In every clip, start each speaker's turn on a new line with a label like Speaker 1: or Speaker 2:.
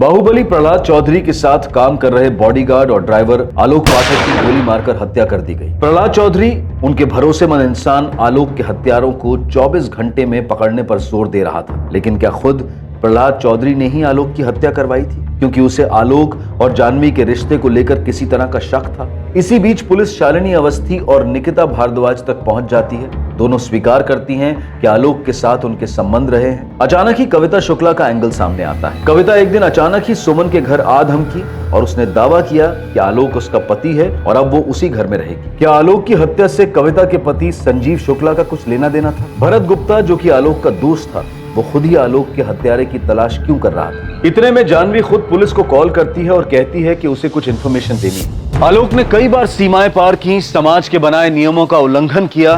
Speaker 1: बाहुबली प्रहलाद चौधरी के साथ काम कर रहे बॉडीगार्ड और ड्राइवर आलोक पाठक की गोली मारकर हत्या कर दी गई। प्रहलाद चौधरी उनके भरोसेमंद इंसान आलोक के हत्यारों को 24 घंटे में पकड़ने पर जोर दे रहा था, लेकिन क्या खुद प्रहलाद चौधरी ने ही आलोक की हत्या करवाई थी? क्योंकि उसे आलोक और जानवी के रिश्ते को लेकर किसी तरह का शक था। इसी बीच पुलिस शालिनी अवस्थी और निकिता भारद्वाज तक पहुंच जाती है। दोनों स्वीकार करती हैं कि आलोक के साथ उनके संबंध रहे हैं। अचानक ही कविता शुक्ला का एंगल सामने आता है। कविता एक दिन अचानक ही सुमन के घर आ धमकी और उसने दावा किया कि आलोक उसका पति है और अब वो उसी घर में रहेगी। क्या आलोक की हत्या से कविता के पति संजीव शुक्ला का कुछ लेना देना था? भरत गुप्ता जो कि आलोक का दोस्त था, वो खुद ही आलोक के हत्यारे की तलाश क्यों कर रहा था? इतने में जानवी खुद पुलिस को कॉल करती है और कहती है कि उसे कुछ इन्फॉर्मेशन देनी है। आलोक ने कई बार सीमाएं पार की, समाज के बनाए नियमों का उल्लंघन किया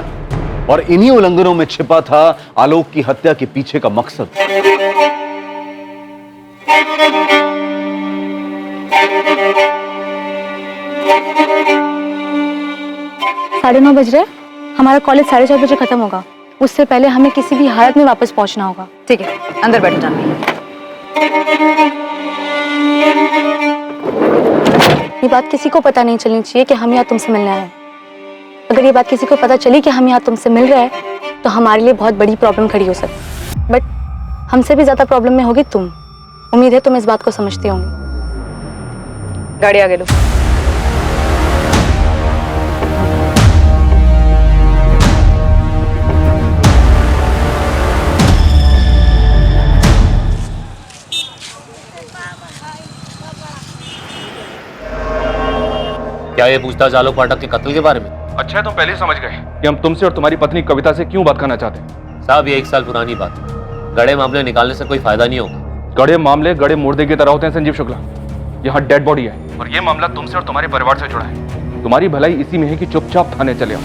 Speaker 1: और इन्हीं उल्लंघनों में छिपा था आलोक की हत्या के पीछे का मकसद।
Speaker 2: 9:30 बज रहे, हमारा कॉलेज 4:30 बजे खत्म होगा। उससे पहले हमें किसी भी हालत में वापस पहुंचना होगा।
Speaker 3: ठीक है, अंदर बैठो जानवी।
Speaker 2: ये बात किसी को पता नहीं चलनी चाहिए कि हम यहाँ तुमसे मिलने आए हैं। अगर ये बात किसी को पता चली कि हम यहाँ तुमसे मिल रहे हैं तो हमारे लिए बहुत बड़ी प्रॉब्लम खड़ी हो सकती है। बट हमसे भी ज्यादा प्रॉब्लम में होगी तुम। उम्मीद है तुम इस बात को समझती होंगी।
Speaker 3: गाड़ी आगे लो।
Speaker 4: क्या ये पूछताछ आलोक पाठक के कत्ल के बारे में?
Speaker 5: अच्छा है तुम पहले ही समझ गए कि हम तुमसे और तुम्हारी पत्नी कविता से क्यों बात करना चाहते हैं।
Speaker 4: साहब ये 1 साल पुरानी बात है। गड़े मामले निकालने से कोई फायदा नहीं होगा।
Speaker 5: गड़े मामले गड़े मुर्दे की तरह होते हैं संजीव शुक्ला। यहाँ डेड बॉडी है और ये मामला तुमसे और तुम्हारे परिवार से जुड़ा है। तुम्हारी भलाई इसी में है कि चुपचाप थाने चले आओ।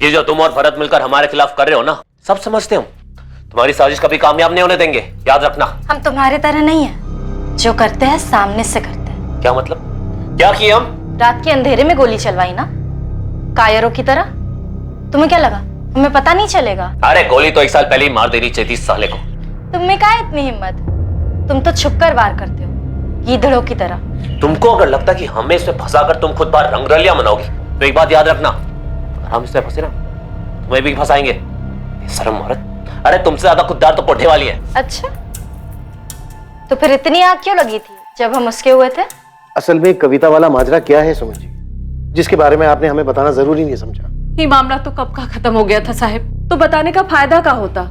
Speaker 4: ये जो तुम और भरत मिलकर हमारे खिलाफ कर रहे हो ना, सब समझते हम। तुम्हारी साजिश कभी कामयाब नहीं होने देंगे, याद रखना।
Speaker 6: हम तुम्हारे तरह नहीं है, जो करते हैं सामने से करते हैं।
Speaker 4: क्या मतलब? क्या किए हम?
Speaker 6: रात के अंधेरे में गोली चलवाई ना, कायरों की तरह। तुम्हें क्या लगा हमें पता नहीं चलेगा?
Speaker 4: अरे गोली तो 1 साल पहले ही मार देनी चाहिए थी साले को।
Speaker 6: तुम्हें क्या इतनी हिम्मत? तुम तो छुपकर वार करते हो, गीदड़ों की तरह।
Speaker 4: तुमको अगर लगता कि हमें इसमें फंसाकर तुम खुद बार रंगरलियां मनाओगी तो एक बात याद रखना, अगर हम इसमें फंसे ना तुम्हें भी फंसाएंगे। शर्म औरत। अरे तुमसे ज्यादा खुददार तो पोठे वाली है।
Speaker 6: अच्छा, तो फिर इतनी आग क्यों लगी थी जब हम उसके हुए थे?
Speaker 7: असल में कविता वाला माजरा क्या है सुमन जी, जिसके बारे में आपने हमें बताना जरूरी नहीं समझा?
Speaker 3: ये मामला तो कब का खत्म हो गया था साहब, तो बताने का फायदा क्या होता?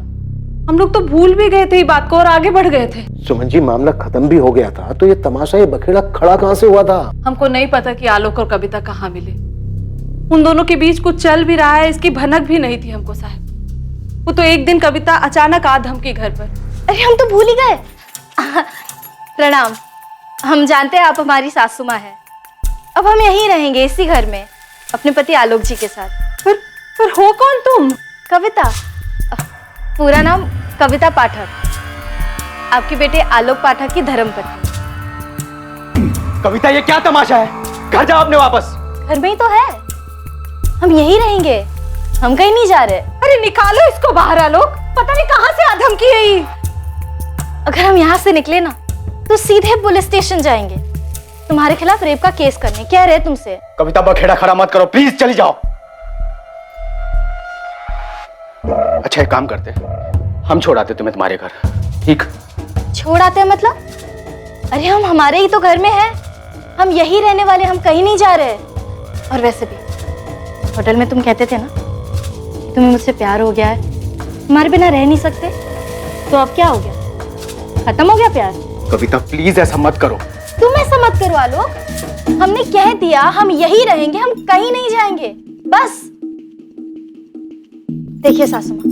Speaker 3: हम लोग तो भूल भी गए थे ये बात को और आगे बढ़ गए थे।
Speaker 7: सुमन जी मामला खत्म भी हो गया था तो ये तमाशा, ये बखेड़ा खड़ा कहां से हुआ था?
Speaker 3: हमको नहीं पता कि आलोक और कविता कहाँ मिले। उन दोनों के बीच कुछ चल भी रहा है इसकी भनक भी नहीं थी हमको साहब। वो तो एक दिन कविता अचानक आ धमकी घर पर।
Speaker 6: अरे हम तो भूल ही गए। प्रणाम। हम जानते हैं आप हमारी सासू माँ है। अब हम यहीं रहेंगे इसी घर में अपने पति आलोक जी के साथ।
Speaker 3: पर हो कौन तुम?
Speaker 6: कविता। पूरा नाम कविता पाठक, आपके बेटे आलोक पाठक की धर्मपत्नी।
Speaker 7: कविता ये क्या तमाशा है? घर जाओ अपने वापस।
Speaker 6: घर में ही तो है, हम यहीं रहेंगे, हम कहीं नहीं जा रहे।
Speaker 3: अरे निकालो इसको बाहर आलोक, पता नहीं कहां से आ धमकी है ये।
Speaker 6: अगर हम यहाँ से निकले ना तो सीधे पुलिस स्टेशन जाएंगे तुम्हारे खिलाफ रेप का केस करने। कह रहे तुमसे।
Speaker 7: कविता बखेड़ा खड़ा मत करो प्लीज, चली जाओ। अच्छा एक काम करते, हम छोड़ाते तुम्हें तुम्हारे घर, ठीक?
Speaker 6: छोड़ आते हैं मतलब? अरे हम हमारे ही तो घर में हैं, हम यही रहने वाले, हम कहीं नहीं जा रहे। और वैसे भी होटल में तुम कहते थे ना कि तुम्हें मुझसे प्यार हो गया है, हमारे बिना रह नहीं सकते, तो अब क्या हो गया? खत्म हो गया प्यार?
Speaker 7: कविता प्लीज ऐसा मत करो।
Speaker 6: तुम ऐसा मत करो आलोक, हमने कह दिया हम यही रहेंगे, हम कहीं नहीं जाएंगे, बस। देखिए सासू माँ,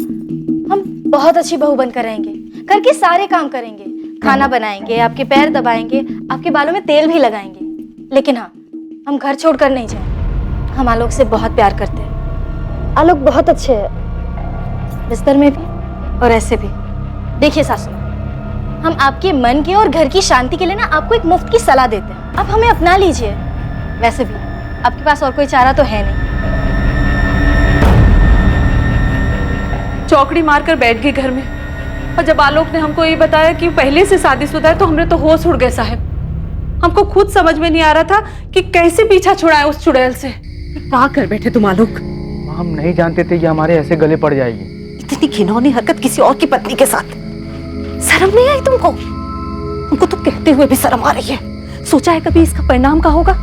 Speaker 6: हम बहुत अच्छी बहू बनकर रहेंगे, घर के सारे काम करेंगे, खाना बनाएंगे, आपके पैर दबाएंगे, आपके बालों में तेल भी लगाएंगे। लेकिन हाँ, हम घर छोड़कर नहीं जाएंगे। हम आलोक से बहुत प्यार करते हैं, आलोक बहुत अच्छे हैं, बिस्तर में भी और ऐसे भी। देखिए सासू, हम आपके मन के और घर की शांति के लिए ना आपको एक मुफ्त की सलाह देते हैं, आप हमें अपना लीजिए। वैसे भी आपके पास और कोई चारा तो है नहीं।
Speaker 3: चौकड़ी मारकर बैठ गई घर में। और जब आलोक ने हमको ये बताया कि पहले से शादीशुदा है तो हमने तो होश उड़ गए साहब। हमको खुद समझ में नहीं आ रहा था कि कैसे पीछा छुड़ाए उस चुड़ैल से। क्या कर बैठे तुम आलोक?
Speaker 5: हम नहीं जानते थे कि हमारे ऐसे गले पड़ जाएगी।
Speaker 8: इतनी घिनौनी हरकत किसी और की पत्नी के साथ, शर्म नहीं आई तुमको? तुमको तो कहते हुए भी शर्म आ रही है। सोचा है कभी इसका परिणाम क्या होगा?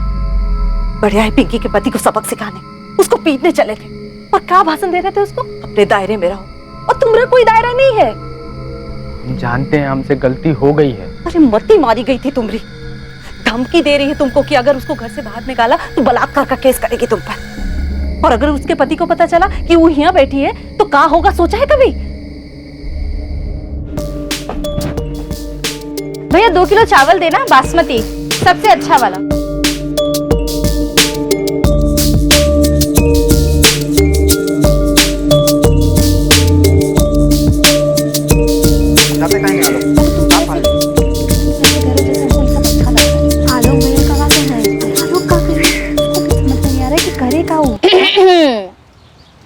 Speaker 8: बढ़िया है पिंकी के पति को सबक सिखाने, उसको पीटने चले थे और क्या भाषण दे रहे थे उसको, अपने दायरे में रहो और तुम्हारा कोई दायरा नहीं है।
Speaker 5: हम जानते हैं हमसे गलती हो गई है।
Speaker 8: अरे मती मारी गई थी तुम्हारी। धमकी दे रही है तुमको कि अगर उसको घर से बाहर निकाला तो बलात्कार का केस करेगी तुम पर। और अगर उसके पति को पता चला कि वो यहाँ बैठी है तो क्या होगा, सोचा है कभी?
Speaker 6: भैया 2 किलो चावल देना, बासमती, सबसे अच्छा वाला।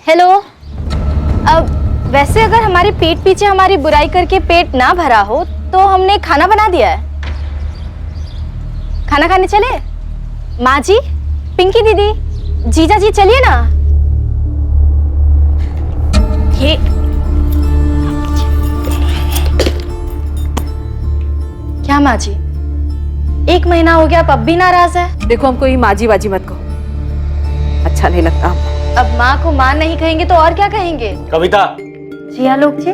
Speaker 6: हेलो। अब वैसे अगर हमारे पीठ पीछे हमारी बुराई करके पेट ना भरा हो तो हमने खाना बना दिया है। खाना खाने चले? माँ जी, पिंकी दीदी, जीजा जी चलिए ना। ये क्या माँ जी, 1 महीना हो गया, अब भी नाराज है?
Speaker 3: देखो हमको ये माजी बाजी मत कहो, अच्छा नहीं लगता हमको।
Speaker 6: अब माँ को माँ नहीं कहेंगे तो और क्या कहेंगे?
Speaker 7: कविता,
Speaker 6: जी आलोक जी।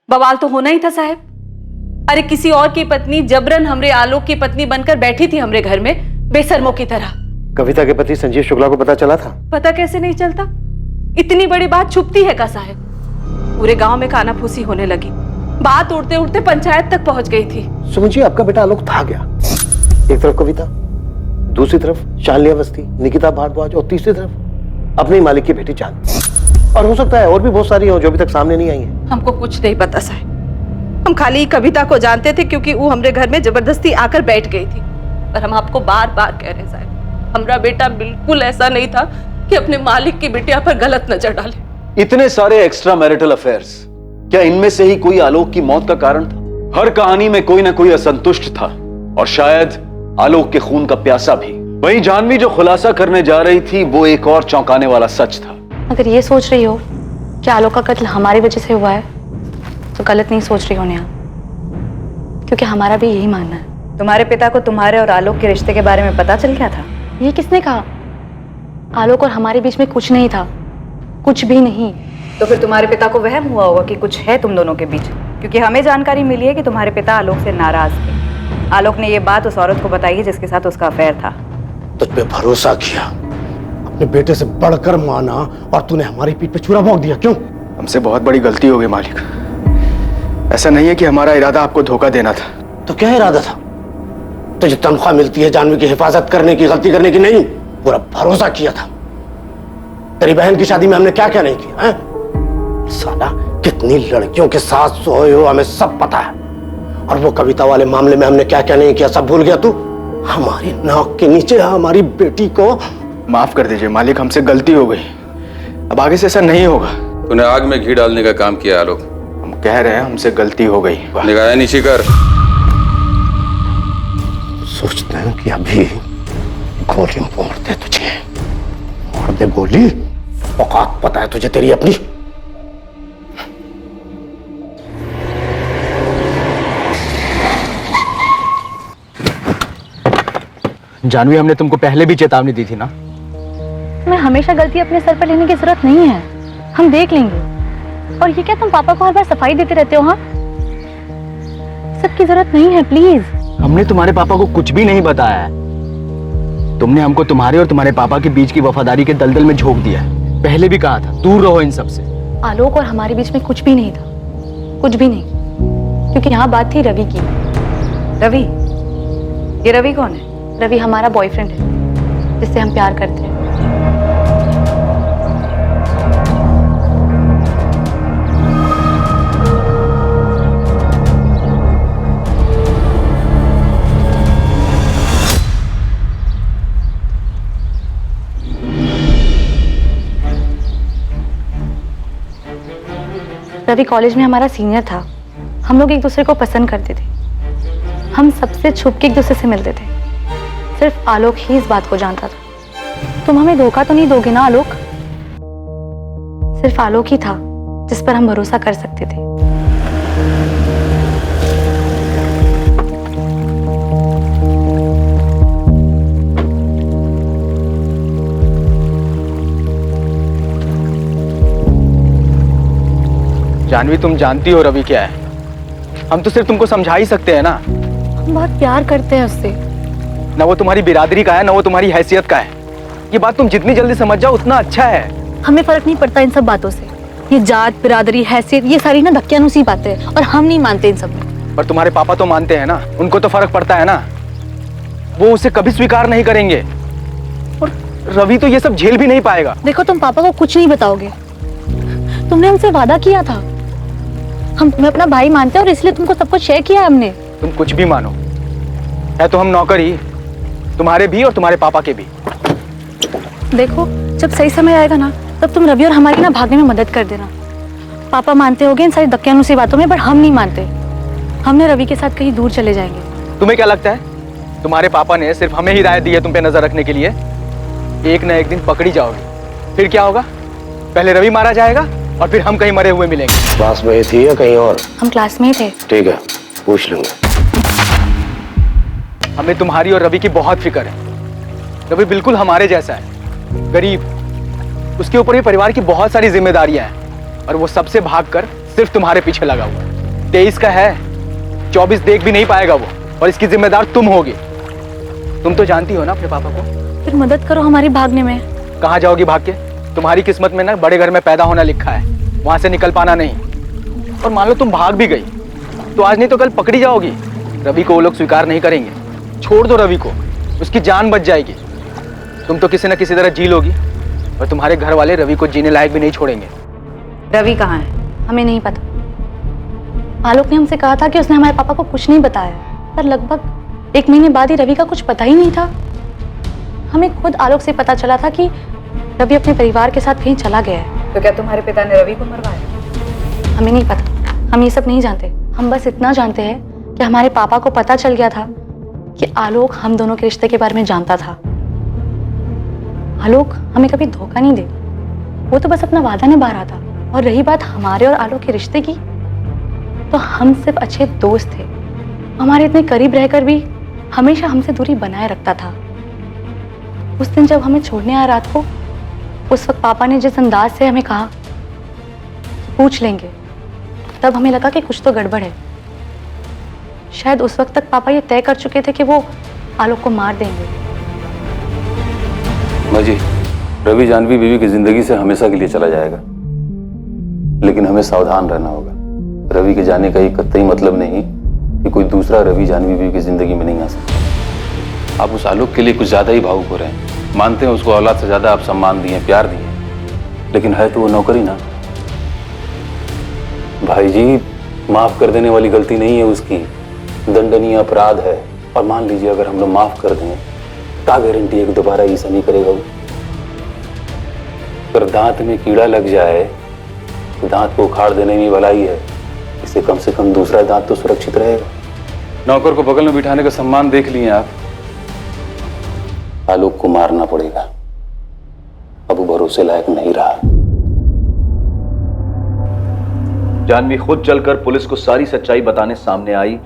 Speaker 3: बवाल तो होना ही था साहब। अरे किसी और की पत्नी जबरन हमरे आलोक की पत्नी बनकर बैठी थी हमरे घर में बेशर्मों की तरह।
Speaker 7: कविता के पति संजीव शुक्ला को पता चला था?
Speaker 3: पता कैसे नहीं चलता? इतनी बड़ी बात छुपती है का साहब? पूरे गांव में काना फूसी होने लगी, बात उड़ते उड़ते पंचायत तक पहुंच गई थी।
Speaker 7: सुमन जी, आपका बेटा आलोक था गया। एक तरफ कविता, दूसरी तरफ शालिनी अवस्थी, निकिता भारद्वाज और तीसरी तरफ अपने मालिक की बेटी चांद। और हो सकता है और भी बहुत सारी हो जो अभी तक सामने नहीं आई है।
Speaker 3: हमको कुछ नहीं पता साहब। हम खाली कविता को जानते थे क्योंकि वो हमरे घर में जबरदस्ती आकर बैठ गई थी। पर हम आपको बार बार कह रहे साहब, हमारा बेटा बिल्कुल ऐसा नहीं था कि अपने मालिक की बिटिया पर गलत नजर डाले।
Speaker 1: इतने सारे एक्स्ट्रा मैरिटल अफेयर्स, क्या इनमें से ही कोई आलोक की मौत का कारण था? हर कहानी में कोई ना कोई असंतुष्ट था और शायद आलोक के खून का प्यासा भी। वहीं जानवी जो खुलासा करने जा रही थी वो एक और चौंकाने वाला सच था।
Speaker 2: अगर ये सोच रही हो कि आलोक का कत्ल हमारी वजह से हुआ है तो गलत नहीं सोच रही हो नेहा, क्योंकि हमारा भी यही मानना है।
Speaker 9: तुम्हारे पिता को तुम्हारे और आलोक के रिश्ते के बारे में पता चल गया था?
Speaker 2: ये किसने कहा? आलोक और हमारे बीच में कुछ नहीं था, कुछ भी नहीं।
Speaker 9: तो फिर तुम्हारे पिता को वहम हुआ होगा कि कुछ है तुम दोनों के बीच, क्योंकि हमें जानकारी मिली है कि तुम्हारे पिता आलोक से नाराज थे। आलोक ने ये बात उस औरत को बताई है जिसके साथ उसका अफेयर था।
Speaker 7: तुझ पे भरोसा किया, अपने बेटे से बढ़कर माना और तूने हमारी पीठ पे छुरा भोंक दिया। क्यों?
Speaker 5: हमसे बहुत बड़ी गलती हो गई मालिक। ऐसा नहीं है कि हमारा इरादा आपको धोखा देना था।
Speaker 7: तो क्या इरादा था? तुझे तनख्वाह मिलती है जानवी की हिफाजत करने की, गलती करने की नहीं। पूरा भरोसा किया था। तेरी बहन की शादी में हमने क्या क्या नहीं किया है? साला कितनी लड़कियों के साथ सोए हो हमें सब पता है। और वो कविता वाले मामले में हमने क्या क्या नहीं किया सब भूल गया तू? हमारी नाक के नीचे हमारी बेटी को।
Speaker 5: माफ कर दीजिए मालिक, हमसे गलती हो गई। अब आगे से ऐसा नहीं होगा।
Speaker 10: तूने आग में घी डालने का काम किया आलोक।
Speaker 5: हम कह रहे हैं हमसे गलती हो गई।
Speaker 10: निगाहें नीची कर।
Speaker 7: सोचते हैं कि अभी गोली मार दे तुझे, मार दे गोली। औकात पता है तुझे तेरी अपनी?
Speaker 5: जानवी, हमने तुमको पहले भी चेतावनी दी थी ना।
Speaker 2: तुम्हें हमेशा गलती अपने सर पर लेने की जरूरत नहीं है, हम देख लेंगे। और ये क्या तुम पापा को हर बार सफाई देते रहते हो? हाँ, सबकी जरूरत नहीं है, प्लीज।
Speaker 5: हमने तुम्हारे पापा को कुछ भी नहीं बताया है। तुमने हमको तुम्हारे और तुम्हारे पापा के बीच की वफादारी के दलदल में झोंक दिया है। पहले भी कहा था दूर रहो इन सब से।
Speaker 2: आलोक और हमारे बीच में कुछ भी नहीं था, कुछ भी नहीं, क्योंकि यहाँ बात थी रवि की।
Speaker 9: रवि? ये रवि कौन है?
Speaker 2: रवि हमारा बॉयफ्रेंड है जिससे हम प्यार करते हैं। रवि कॉलेज में हमारा सीनियर था। हम लोग एक दूसरे को पसंद करते थे। हम सबसे छुप के एक दूसरे से मिलते थे। सिर्फ आलोक ही इस बात को जानता था। तुम हमें धोखा तो नहीं दोगे ना आलोक? सिर्फ आलोक ही था जिस पर हम भरोसा कर सकते थे।
Speaker 5: जानवी, तुम जानती हो रवि क्या है। हम तो सिर्फ तुमको समझा ही सकते हैं ना।
Speaker 2: हम बहुत प्यार करते हैं उससे।
Speaker 5: ना वो तुम्हारी बिरादरी का है, ना वो तुम्हारी हैसियत का है। ये बात तुम जितनी जल्दी समझ जाओ उतना अच्छा है।
Speaker 2: हमें फर्क नहीं पड़ता इन सब बातों से। ये जात, बिरादरी, हैसियत, ये सारी ना धक्कियानुसी बातें हैं और हम नहीं मानते इन सब में।
Speaker 5: पर तुम्हारे पापा तो मानते हैं ना, उनको तो फर्क पड़ता है ना। वो उसे कभी स्वीकार नहीं करेंगे और रवि तो ये सब झेल भी नहीं पाएगा।
Speaker 2: देखो, तुम पापा को कुछ नहीं बताओगे। तुमने हमसे वादा किया था। हम तुम्हें अपना भाई मानते हैं और इसलिए तुमको सब कुछ शेयर किया है हमने।
Speaker 5: तुम कुछ भी मानो, है तो हम नौकर ही, तुम्हारे भी और तुम्हारे पापा के भी।
Speaker 2: देखो, जब सही समय आएगा ना, तब तुम रवि और हमारी ना भागने में मदद कर देना। पापा मानते होंगे इन सारी धक्कियानुसी बातों में, पर हम नहीं मानते। हमने रवि के साथ कहीं दूर चले जाएंगे।
Speaker 5: तुम्हें क्या लगता है तुम्हारे पापा ने सिर्फ हमें हिदायत दी है तुम पे नजर रखने के लिए? एक ना एक दिन पकड़ी जाओगी, फिर क्या होगा? पहले रवि मारा जाएगा और फिर हम कहीं मरे हुए मिलेंगे।
Speaker 7: क्लास में ही थी या कहीं और?
Speaker 2: हम क्लास में ही थे।
Speaker 7: ठीक है, पूछ लूंगा।
Speaker 5: हमें तुम्हारी और रवि की बहुत फिक्र है। रवि बिल्कुल हमारे जैसा है, गरीब। उसके ऊपर भी परिवार की बहुत सारी जिम्मेदारियां हैं और वो सबसे भागकर सिर्फ तुम्हारे पीछे लगा हुआ है। 23 का है, 24 देख भी नहीं पाएगा वो, और इसकी जिम्मेदार तुम होगी। तुम तो जानती हो ना अपने पापा को।
Speaker 2: फिर मदद करो हमारी भागने में।
Speaker 5: कहाँ जाओगी भाग के? तुम्हारी किस्मत में ना बड़े घर में पैदा होना लिखा है, वहां से निकल पाना नहीं। और मान लो तुम भाग भी गई तो आज नहीं तो कल पकड़ी जाओगी। रवि को वो लोग स्वीकार नहीं करेंगे। छोड़ दो रवि को, उसकी जान बच जाएगी। तुम तो किसी न किसी तरह जी लोगी और तुम्हारे घर वाले रवि को जीने लायक भी नहीं छोड़ेंगे।
Speaker 9: रवि कहाँ है?
Speaker 2: हमें नहीं पता। आलोक ने हमसे कहा था कि उसने हमारे पापा को कुछ नहीं बताया, पर लगभग 1 महीने बाद ही रवि का कुछ पता ही नहीं था। हमें खुद आलोक से पता चला था कि रवि अपने परिवार के साथ कहीं चला गया है।
Speaker 9: तो क्या तुम्हारे पिता ने रवि को मरवाया?
Speaker 2: हमें नहीं पता, हम ये सब नहीं जानते। हम बस इतना जानते हैं कि हमारे पापा को पता चल गया था कि आलोक हम दोनों के रिश्ते के बारे में जानता था। आलोक हमें कभी धोखा नहीं दे, वो तो बस अपना वादा निभा रहा था। और रही बात हमारे और आलोक के रिश्ते की, तो हम सिर्फ अच्छे दोस्त थे। हमारे इतने करीब रहकर भी हमेशा हमसे दूरी बनाए रखता था। उस दिन जब हमें छोड़ने आया रात को, उस वक्त पापा ने जिस अंदाज से हमें कहा पूछ लेंगे, तब हमें लगा कि कुछ तो गड़बड़ है। शायद उस वक्त तक पापा ये तय कर चुके थे कि वो आलोक को मार देंगे।
Speaker 10: माँ जी, रवि जानवी बीवी की जिंदगी से हमेशा के लिए चला जाएगा, लेकिन हमें सावधान रहना होगा। रवि के जाने का ये कतई मतलब नहीं कि कोई दूसरा रवि जानवी बीवी की जिंदगी में नहीं आ सकता। आप उस आलोक के लिए कुछ ज्यादा ही भावुक हो रहे हैं। मानते हैं उसको औलाद से ज्यादा आप सम्मान दिए, प्यार दिए, लेकिन है तो वो नौकरी ना। भाई जी, माफ कर देने वाली गलती नहीं है उसकी, दंडनीय अपराध है। और मान लीजिए अगर हम लोग माफ कर दें, क्या गारंटी है कि दोबारा ऐसा नहीं करेगा वो? अगर दांत में कीड़ा लग जाए तो दांत को उखाड़ देने में भलाई है, इससे कम से कम दूसरा दांत तो सुरक्षित रहेगा। नौकर को बगल में बिठाने का सम्मान देख लिए आप। आलोक को मारना पड़ेगा, अब वो भरोसे लायक नहीं रहा।
Speaker 1: जानवी खुद चलकर पुलिस को सारी सच्चाई बताने सामने आई,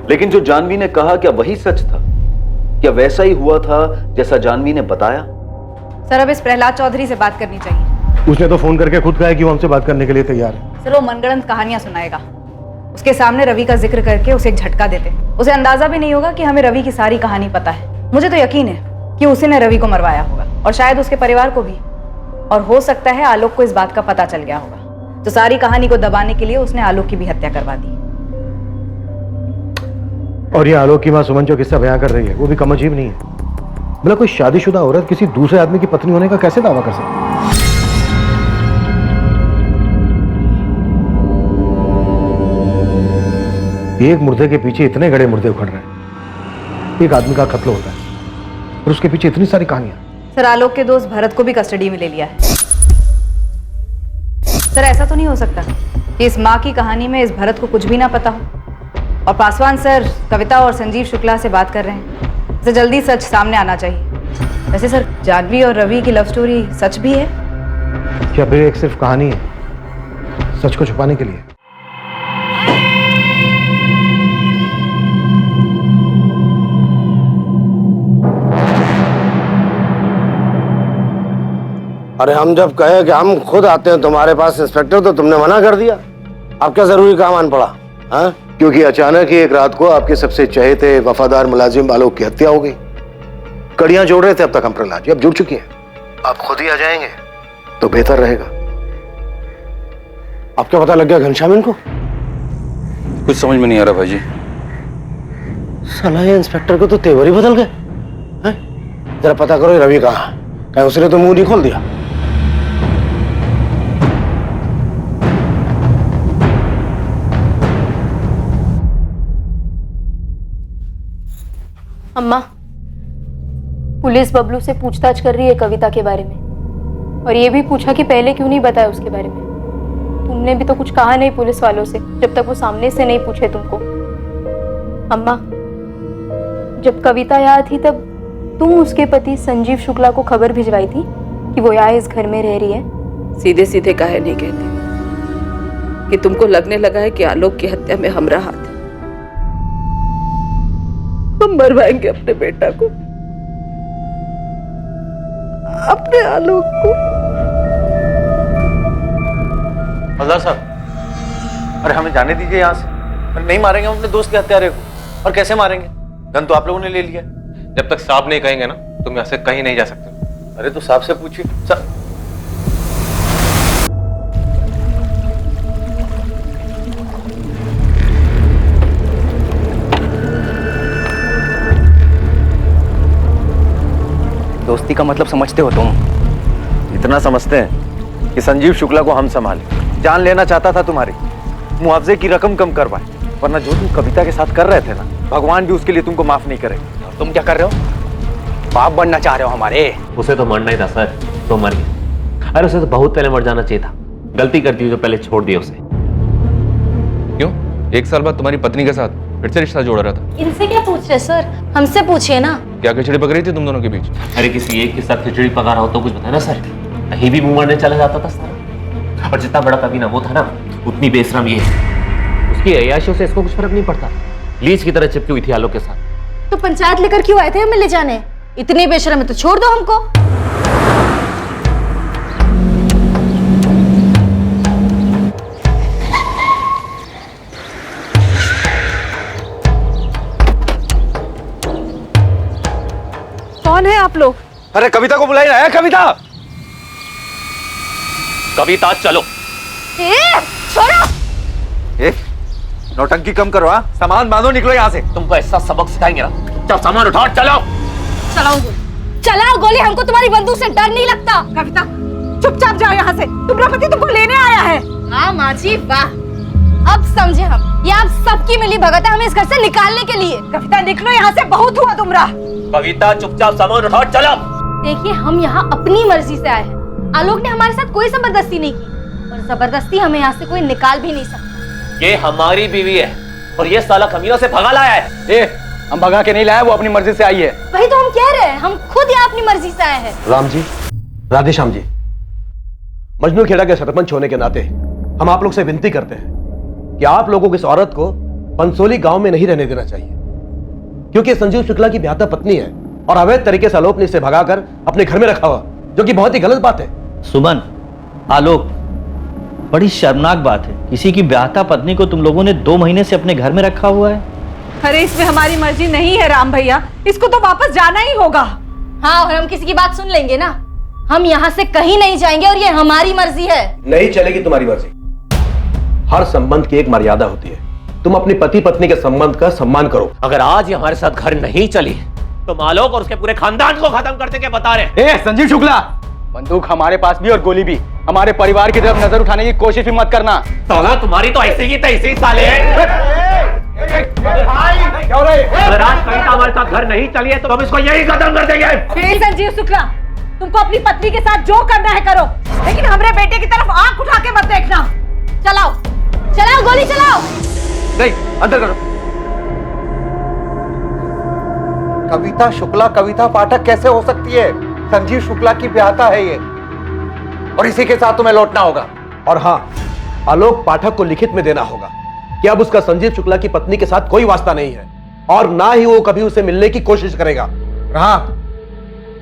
Speaker 1: लेकिन जो जानवी ने कहा क्या वही सच था? क्या वैसा ही हुआ था जैसा जानवी ने बताया?
Speaker 9: सर, अब इस प्रहलाद चौधरी से बात करनी चाहिए।
Speaker 7: उसने तो फोन करके खुद कहा है कि वो हमसे बात करने के लिए तैयार है।
Speaker 9: सर, वो मनगढ़ंत कहानियां सुनाएगा। उसके सामने रवि का जिक्र करके उसे एक झटका देते, उसे अंदाजा भी नहीं होगा कि हमें रवि की सारी कहानी पता है। मुझे तो यकीन है कि उसी ने रवि को मरवाया होगा, और शायद उसके परिवार को भी। और हो सकता है आलोक को इस बात का पता चल गया होगा, तो सारी कहानी को दबाने के लिए उसने आलोक की भी हत्या करवा दी।
Speaker 7: और ये आलोक की माँ सुमन जो किस्सा बयां कर रही है, वो भी कम अजीब नहीं है। मतलब कोई शादीशुदा औरत किसी दूसरे आदमी की पत्नी होने का कैसे दावा कर सकती है? एक मुर्दे के पीछे इतने गड़े मुर्दे उखड़ रहे हैं। एक आदमी का कत्ल होता है और उसके पीछे इतनी सारी कहानियां।
Speaker 9: सर, आलोक के दोस्त भरत को भी कस्टडी में ले लिया है। सर ऐसा तो नहीं हो सकता कि इस माँ की कहानी में इस भरत को कुछ भी ना पता हो। और पासवान सर कविता और संजीव शुक्ला से बात कर रहे हैं, तो जल्दी सच सामने आना चाहिए। वैसे सर जानवी और रवि की लव स्टोरी सच भी है
Speaker 7: क्या फिर एक सिर्फ कहानी है सच को छुपाने के लिए? अरे हम जब कहे कि हम खुद आते हैं तुम्हारे पास इंस्पेक्टर, तो तुमने मना कर दिया। अब क्या जरूरी काम आन पड़ा? हाँ, क्योंकि अचानक ही एक रात को आपके सबसे चहेते वफादार मुलाजिम आलोक की हत्या हो गई। कड़ियां जोड़ रहे थे अब तक हम प्रहलाद जी, अब जुड़ चुकी हैं। आप खुद ही आ जाएंगे तो बेहतर रहेगा। अब क्या पता लग गया घनश्याम इनको?
Speaker 10: कुछ समझ में नहीं आ रहा भाई जी।
Speaker 7: साला ये इंस्पेक्टर को तो तेवर ही बदल गए हैं। जरा पता करो रवि कहाँ, कहीं उसने तो मुंह नहीं खोल दिया।
Speaker 2: अम्मा, पुलिस बबलू से पूछताछ कर रही है कविता के बारे में, और ये भी पूछा कि पहले क्यों नहीं बताया उसके बारे में। तुमने भी तो कुछ कहा नहीं पुलिस वालों से जब तक वो सामने से नहीं पूछे तुमको। अम्मा, जब कविता यहाँ थी तब तुम उसके पति संजीव शुक्ला को खबर भिजवाई थी कि वो यहाँ इस घर में रह रही है।
Speaker 3: सीधे सीधे काहे नहीं कहते कि तुमको लगने लगा है कि आलोक की हत्या में हमारा हाथ है? हम मरवाएंगे अपने बेटा को, अपने आलोक को।
Speaker 5: हवलदार साहब, अरे हमें जाने दीजिए यहाँ से। नहीं मारेंगे हम अपने दोस्त के हत्यारे को। और कैसे मारेंगे? गन तो आप लोगों ने ले लिया।
Speaker 11: जब तक साहब नहीं कहेंगे ना तुम यहाँ से कहीं नहीं जा सकते।
Speaker 5: अरे तो साहब से पूछिए। दोस्ती का मतलब समझते हो तुम? इतना समझते हैं कि संजीव शुक्ला को हम संभालें। जान लेना चाहता था तुम्हारी, मुआवजे की रकम कम करवाए, वरना जो तुम कविता के साथ कर रहे थे ना, भगवान भी उसके लिए तुमको माफ नहीं करेगा। तुम क्या कर रहे हो? बाप बनना चाह रहे हो हमारे?
Speaker 4: उसे तो मरना ही था सर, तो मर गया। अरे उसे तो बहुत पहले मर जाना चाहिए था। गलती कर दी जो पहले छोड़ दिया उसे।
Speaker 11: क्यों? 1 साल बाद तुम्हारी पत्नी के साथ फिर से रिश्ता जोड़ रहा था।
Speaker 6: इनसे क्या पूछ रहे सर, हमसे पूछिए ना।
Speaker 11: क्या खिचड़ी पक रही थी तुम दोनों के बीच?
Speaker 4: अरे किसी एक के साथ खिचड़ी पका रहा हो तो कुछ बताया ना सर। कहीं भी मुंह मारने चला जाता था सर। और जितना बड़ा कभी ना वो था ना, उतनी बेशरम ये है। उसकी अय्याशियों से इसको कुछ फर्क नहीं पड़ता। लीच की तरह चिपकी हुई थी आलोक के साथ।
Speaker 6: तो पंचायत लेकर क्यों आए थे हमें ले जाने? इतनी बेशरम है तो छोड़ दो हमको।
Speaker 3: कौन है आप लोग?
Speaker 5: अरे कविता को बुलाई ना। कविता,
Speaker 4: कविता चलो।
Speaker 6: छोड़ो।
Speaker 5: नौटंकी कम करो। सामान बांधो, निकलो यहाँ से।
Speaker 4: तुमको ऐसा सबक सिखाएंगे ना। चल सामान उठाओ, चलो।
Speaker 6: चलाओ गोली, हमको तुम्हारी बंदूक से डर नहीं लगता।
Speaker 3: कविता चुपचाप जाओ यहाँ से, तुम्हारा पति तुमको लेने आया है।
Speaker 6: हाँ माँ जी, वाह, अब समझे हम। ये आप सबकी मिली भगत है हमें इस घर से निकालने के लिए।
Speaker 3: कविता निकलो यहाँ से, बहुत हुआ तुमरा।
Speaker 4: कविता चुपचाप सामान उठाओ, चलो।
Speaker 6: देखिए, हम यहाँ अपनी मर्जी से आए हैं। आलोक ने हमारे साथ कोई जबरदस्ती नहीं की, और जबरदस्ती हमें यहाँ से कोई निकाल भी नहीं सकता।
Speaker 4: ये हमारी बीवी है और ये साला कमीनों से भगा लाया है।
Speaker 5: हम भगा के नहीं लाए, वो अपनी मर्जी से आई है।
Speaker 6: वही तो हम कह रहे हैं, हम खुद यहाँ अपनी मर्जी से आए हैं।
Speaker 7: राम जी, राधेश्याम जी, मजनू खेड़ा के सरपंच होने के नाते हम आप लोग से विनती करते हैं कि आप लोगों को इस औरत को पंसोली गांव में नहीं रहने देना चाहिए, क्योंकि संजीव शुक्ला की ब्याहता पत्नी है और अवैध तरीके से आलोक ने इसे भगाकर अपने घर में रखा हुआ, जो कि बहुत ही गलत बात है।
Speaker 12: सुमन, आलोक, बड़ी शर्मनाक बात है। किसी की ब्याहता पत्नी को तुम लोगों ने 2 महीने से अपने घर में रखा हुआ है।
Speaker 3: अरे इसमें हमारी मर्जी नहीं है राम भैया, इसको तो वापस जाना ही होगा।
Speaker 6: हाँ, और हम किसी की बात सुन लेंगे ना। हम यहाँ से कहीं नहीं जाएंगे और ये हमारी मर्जी है।
Speaker 7: नहीं चलेगी तुम्हारी मर्जी। हर संबंध की एक मर्यादा होती है। तुम अपनी पति पत्नी के संबंध का सम्मान करो।
Speaker 4: अगर आज ये हमारे साथ घर नहीं चली तो आलोक और उसके पूरे खानदान को खत्म कर देंगे, बता रहे।
Speaker 5: संजीव शुक्ला, बंदूक हमारे पास भी और गोली भी। हमारे परिवार की तरफ नजर उठाने की कोशिश भी मत करना।
Speaker 4: साला तुम्हारी तो ऐसे ही तैसे साले अगर आज कविता हमारे साथ घर नहीं चली है तो हम इसको यही खत्म कर देंगे।
Speaker 3: संजीव शुक्ला, तुमको अपनी पत्नी के साथ जो करना है करो, लेकिन हमारे बेटे की तरफ आंख उठा के मत देखना।
Speaker 6: चलाओ चलाओ, गोली चलाओ।
Speaker 5: नहीं, अंदर करो। कविता शुक्ला कविता पाठक कैसे हो सकती है? संजीव शुक्ला की ब्याहता है ये, और इसी के साथ तुम्हें लौटना होगा।
Speaker 7: और हाँ, आलोक पाठक को लिखित में देना होगा कि अब उसका संजीव शुक्ला की पत्नी के साथ कोई वास्ता नहीं है और ना ही वो कभी उसे मिलने की कोशिश करेगा।
Speaker 5: हाँ,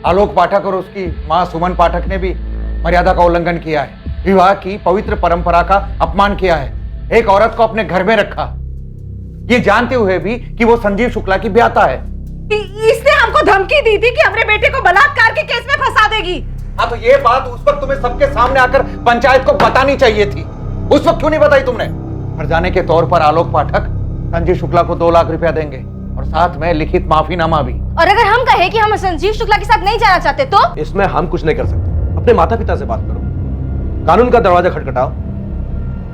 Speaker 5: आलोक पाठक और उसकी मां सुमन पाठक ने भी मर्यादा का उल्लंघन किया है, विवाह की पवित्र परंपरा का अपमान किया है, एक औरत को अपने घर में रखा, ये जानते हुए भी कि वो संजीव शुक्ला की ब्याहता है।
Speaker 3: इसने हमको धमकी दी थी कि हमारे बेटे को बलात्कार के केस में फंसा देगी।
Speaker 5: हाँ, तो ये बात उस वक्त तुम्हें सबके सामने आकर पंचायत को बतानी चाहिए थी। उस वक्त क्यों नहीं बताई तुमने? हर्जाने के तौर पर आलोक पाठक संजीव शुक्ला को 2 लाख रुपया देंगे और साथ में लिखित माफीनामा भी।
Speaker 6: और अगर हम कहें कि हम संजीव शुक्ला के साथ नहीं जाना चाहते तो?
Speaker 7: इसमें हम कुछ नहीं कर सकते। अपने माता पिता से बात करो, कानून का दरवाजा खटखटाओ।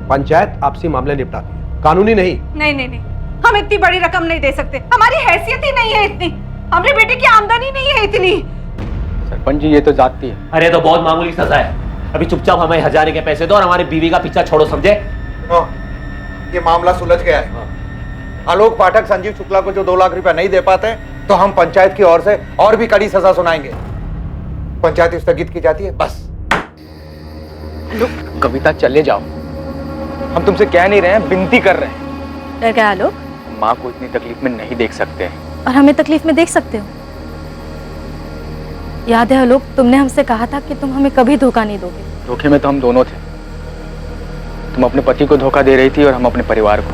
Speaker 7: पंचायत आपसी मामले निपटाती है, कानूनी नहीं।
Speaker 3: नहीं नहीं नहीं, हम इतनी बड़ी रकम नहीं दे सकते, हमारी हैसियत ही नहीं है इतनी, हमारे बेटे की आमदनी नहीं है इतनी।
Speaker 5: सरपंच जी, ये तो जाती है।
Speaker 4: अरे तो बहुत मामूली सजा है, अभी चुपचाप हमें हजारे के पैसे दो और हमारी बीवी का पीछा छोड़ो, समझे?
Speaker 5: ये मामला सुलझ गया है। आलोक पाठक संजीव शुक्ला को जो 2 लाख रुपया नहीं दे पाते तो हम पंचायत की ओर से और भी कड़ी सजा सुनाएंगे। पंचायत स्थगित की जाती है, बस। कविता, चले जाओ, हम तुमसे कह नहीं रहे हैं, विनती कर रहे हैं।
Speaker 6: डर गया आलोक?
Speaker 5: माँ को इतनी तकलीफ में नहीं देख सकते हैं।
Speaker 6: और हमें तकलीफ में देख सकते हो? याद है आलोक, तुमने हमसे कहा था कि तुम हमें कभी धोखा नहीं दोगे।
Speaker 5: धोखे में तो हम दोनों थे। तुम अपने पति को धोखा दे रही थी और हम अपने परिवार को।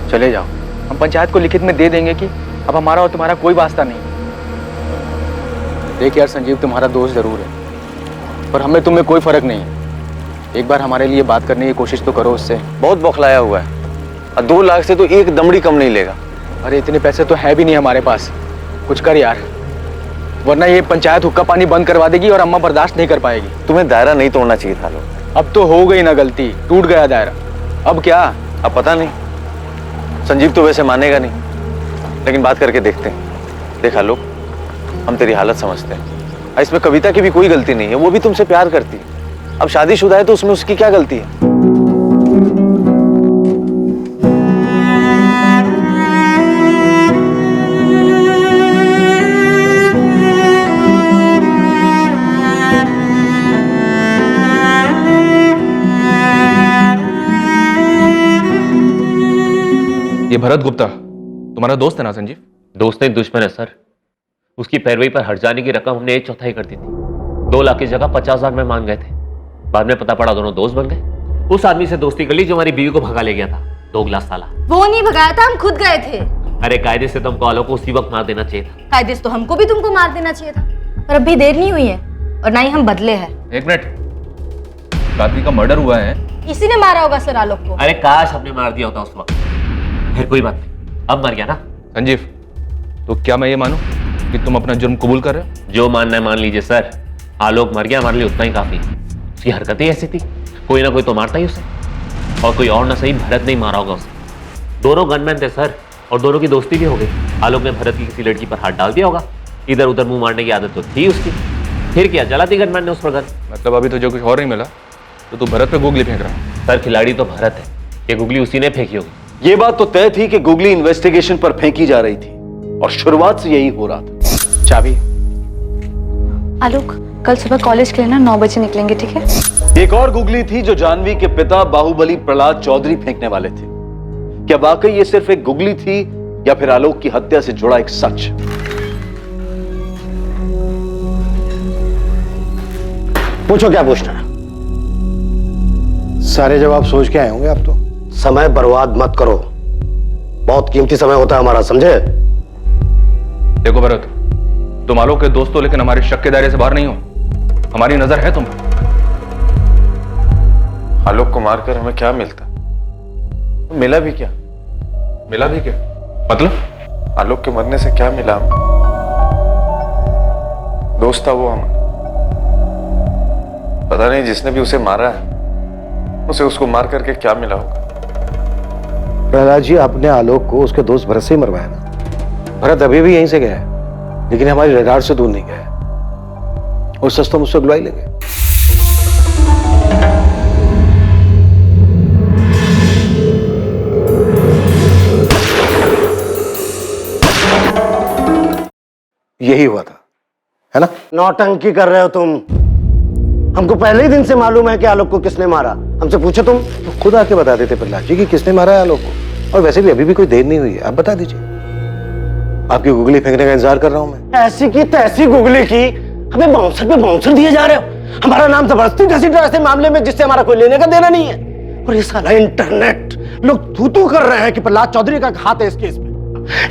Speaker 5: चले जाओ, हम पंचायत को लिखित में दे देंगे कि अब हमारा और तुम्हारा कोई वास्ता नहीं। देख यार संजीव, तुम्हारा दोस्त जरूर है पर हमें तुम्हें कोई फर्क नहीं है। एक बार हमारे लिए बात करने की कोशिश तो करो उससे।
Speaker 10: बहुत बौखलाया हुआ है और 2 लाख से तो एक दमड़ी कम नहीं लेगा।
Speaker 5: अरे इतने पैसे तो है भी नहीं हमारे पास, कुछ कर यार, वरना ये पंचायत हुक्का पानी बंद करवा देगी और अम्मा बर्दाश्त नहीं कर पाएगी।
Speaker 10: तुम्हें दायरा नहीं तोड़ना चाहिए था लोग।
Speaker 5: अब तो हो गई ना गलती, टूट गया दायरा, अब क्या?
Speaker 10: अब पता नहीं, संजीव तो वैसे मानेगा नहीं, लेकिन बात करके देखते हैं। देखा लोग, हम तेरी हालत समझते हैं, इसमें कविता की भी कोई गलती नहीं है, वो भी तुमसे प्यार करती है। अब शादीशुदा है तो उसमें उसकी क्या गलती है?
Speaker 11: ये भरत गुप्ता तुम्हारा दोस्त है ना संजीव?
Speaker 4: दोस्त नहीं, दुश्मन है सर। उसकी पैरवी पर हट जाने की रकम हमने 1/4 कर दी थी। 2 लाख की जगह 50 लाख में मान गए थे। बाद में पता पड़ा दोनों दोस्त बन गए। उस आदमी से दोस्ती कर ली जो हमारी बीवी को भगा ले गया था, दोगला साला।
Speaker 6: वो नहीं भगाया था, हम खुद गए थे।
Speaker 4: अरे कायदे से तुमको आलोक को उसी वक्त मार देना चाहिए था।
Speaker 6: कायदे से तो हमको भी तुमको मार देना चाहिए था, पर अभी देर नहीं हुई है और ना ही हम बदले हैं।
Speaker 11: 1 मिनट, आदमी का मर्डर हुआ है।
Speaker 6: इसी ने मारा होगा सर आलोक को।
Speaker 4: अरे काश हमने मार दिया होता उस वक्त। फिर कोई बात नहीं, अब मर गया ना।
Speaker 11: संजीव, तो क्या मैं ये मानूं कि तुम अपना जुर्म कबूल कर रहे हो?
Speaker 4: जो मानना है मान लीजिए सर। आलोक मर गया, हमारे लिए उतना ही काफी है। उसकी हरकतें ऐसी थी, कोई ना कोई तो मारता ही उसे, और कोई और ना सही भरत नहीं मारा होगा उसे। दोनों गनमैन थे सर, और दोनों की दोस्ती भी हो गई। आलोक ने भरत की किसी लड़की पर हाथ डाल दिया होगा, इधर उधर मुंह मारने की आदत तो थी उसकी। फिर क्या जला दी गनमैन ने उस पर गन।
Speaker 11: मतलब अभी तो जो कुछ और नहीं मिला तो तू भरत पे गूगली फेंक रहा है।
Speaker 4: सर खिलाड़ी तो भरत है, ये गुगली उसी ने फेंकी होगी।
Speaker 1: ये बात तो तय थी कि गुगली इन्वेस्टिगेशन पर फेंकी जा रही थी और शुरुआत से यही हो रहा था।
Speaker 5: चाबी?
Speaker 2: आलोक, कल सुबह कॉलेज के लिए ना 9 बजे निकलेंगे, ठीक है?
Speaker 1: एक और गुगली थी जो जानवी के पिता बाहुबली प्रहलाद चौधरी फेंकने वाले थे। क्या वाकई ये सिर्फ एक गुगली थी या फिर आलोक की हत्या से जुड़ा एक सच?
Speaker 7: पूछो क्या पूछना है। सारे जवाब सोच के आए होंगे आप तो। समय बर्बाद मत करो, बहुत कीमती समय होता है हमारा, समझे?
Speaker 11: देखो भरत, तुम आलोक के दोस्त हो लेकिन हमारे शक के दायरे से बाहर नहीं हो। हमारी नजर है तुम पर।
Speaker 10: आलोक को मारकर हमें क्या मिलता? मिला भी क्या?
Speaker 11: मिला भी क्या मतलब?
Speaker 10: आलोक के मरने से क्या मिला? दोस्त था वो हमारा। पता नहीं जिसने भी उसे मारा है उसे उसको मार करके क्या मिला होगा।
Speaker 7: प्रहलाद जी, आपने आलोक को उसके दोस्त भरत से ही मरवाया ना? भरत अभी भी यहीं से गया है, लेकिन हमारी रडार से दूर नहीं गया है। और सच तो मुझसे गुलाई ले गए।
Speaker 13: यही हुआ था, है ना?
Speaker 7: नौटंकी कर रहे हो तुम। हमको पहले ही दिन से मालूम है कि आलोक को किसने मारा। हमसे पूछो तुम।
Speaker 13: तो खुद आके बता देते प्रहलाद जी कि किसने मारा है आलोक को। और वैसे भी अभी भी कोई देर नहीं हुई है, आप बता दीजिए। आपकी गुगली फेंकने का इंतजार कर रहा हूं मैं।
Speaker 7: ऐसी की तैसी गुगली की, हमें बाउंसर पे बाउंसर दिए जा रहे हो। हमारा नाम जबरदस्ती घसीट रहा है ऐसे मामले में जिससे हमारा कोई लेने का देना नहीं है। और ये साला इंटरनेट लोग थू कर रहे हैं कि प्रहलाद चौधरी का हाथ है इस केस में।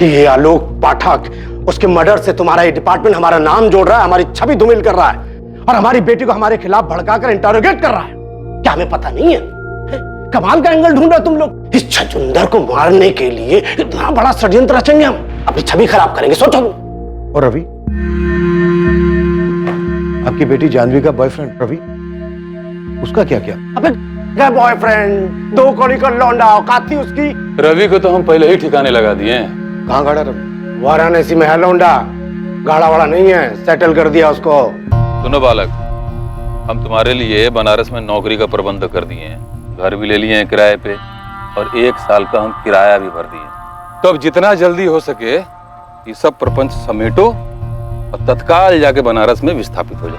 Speaker 7: ये आलोक पाठक, उसके मर्डर से तुम्हारा ये डिपार्टमेंट हमारा नाम जोड़ रहा है, हमारी छवि धूमिल कर रहा है और हमारी बेटी को हमारे खिलाफ भड़काकर इंटरोगेट कर रहा है। क्या हमें पता नहीं है? कमाल का एंगल ढूंढ रहे हो तुम लोग। इस छछुंदर को मारने के लिए इतना बड़ा षड्यंत्र रचेंगे हम, अपनी छवि खराब करेंगे, सोचो।
Speaker 13: और रवि, आपकी बेटी जानवी का बॉयफ्रेंड रवि, उसका क्या किया?
Speaker 7: अबे क्या बॉयफ्रेंड, 2 कौड़ी का लौंडा औकात थी उसकी।
Speaker 10: रवि को तो हम पहले ही ठिकाने लगा दिए हैं।
Speaker 13: कहाँ गाड़ा रवि?
Speaker 7: वाराणसी में है लौंडा, गाड़ा वाड़ा नहीं है, सेटल कर दिया उसको।
Speaker 10: सुनो बालक, हम तुम्हारे लिए बनारस में नौकरी का प्रबंध कर दिए हैं, घर भी ले लिए हैं किराए पे और 1 साल का हम किराया भी भर दिए। तो अब जितना जल्दी हो सके ये सब प्रपंच समेटो और तत्काल जाके बनारस में विस्थापित हो जाओ।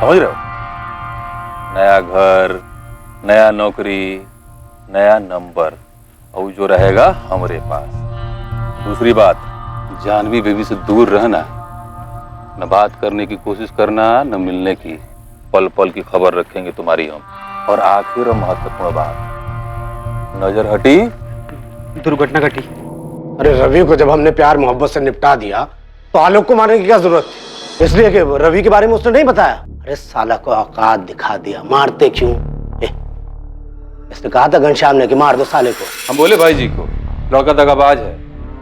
Speaker 10: समझ रहे हो? नया घर, नया नौकरी, नया नंबर, और जो रहेगा हमारे पास। दूसरी बात, जानवी बेबी से दूर रहना, न बात करने की कोशिश करना, न मिलने की। पल पल की खबर रखेंगे तुम्हारी हम। और आखिर और महत्वपूर्ण बात, नजर हटी
Speaker 7: दुर्घटना घटी। अरे रवि को जब हमने प्यार मोहब्बत से निपटा दिया तो आलोक को मारने की क्या जरूरत थी? इसलिए कि रवि के बारे में उसने नहीं बताया। अरे साला को औकात दिखा दिया, मारते क्यों? इसने कहा था घनश्याम ने कि मार दो साले को।
Speaker 10: हम बोले भाई जी को लड़का दगाबाज है,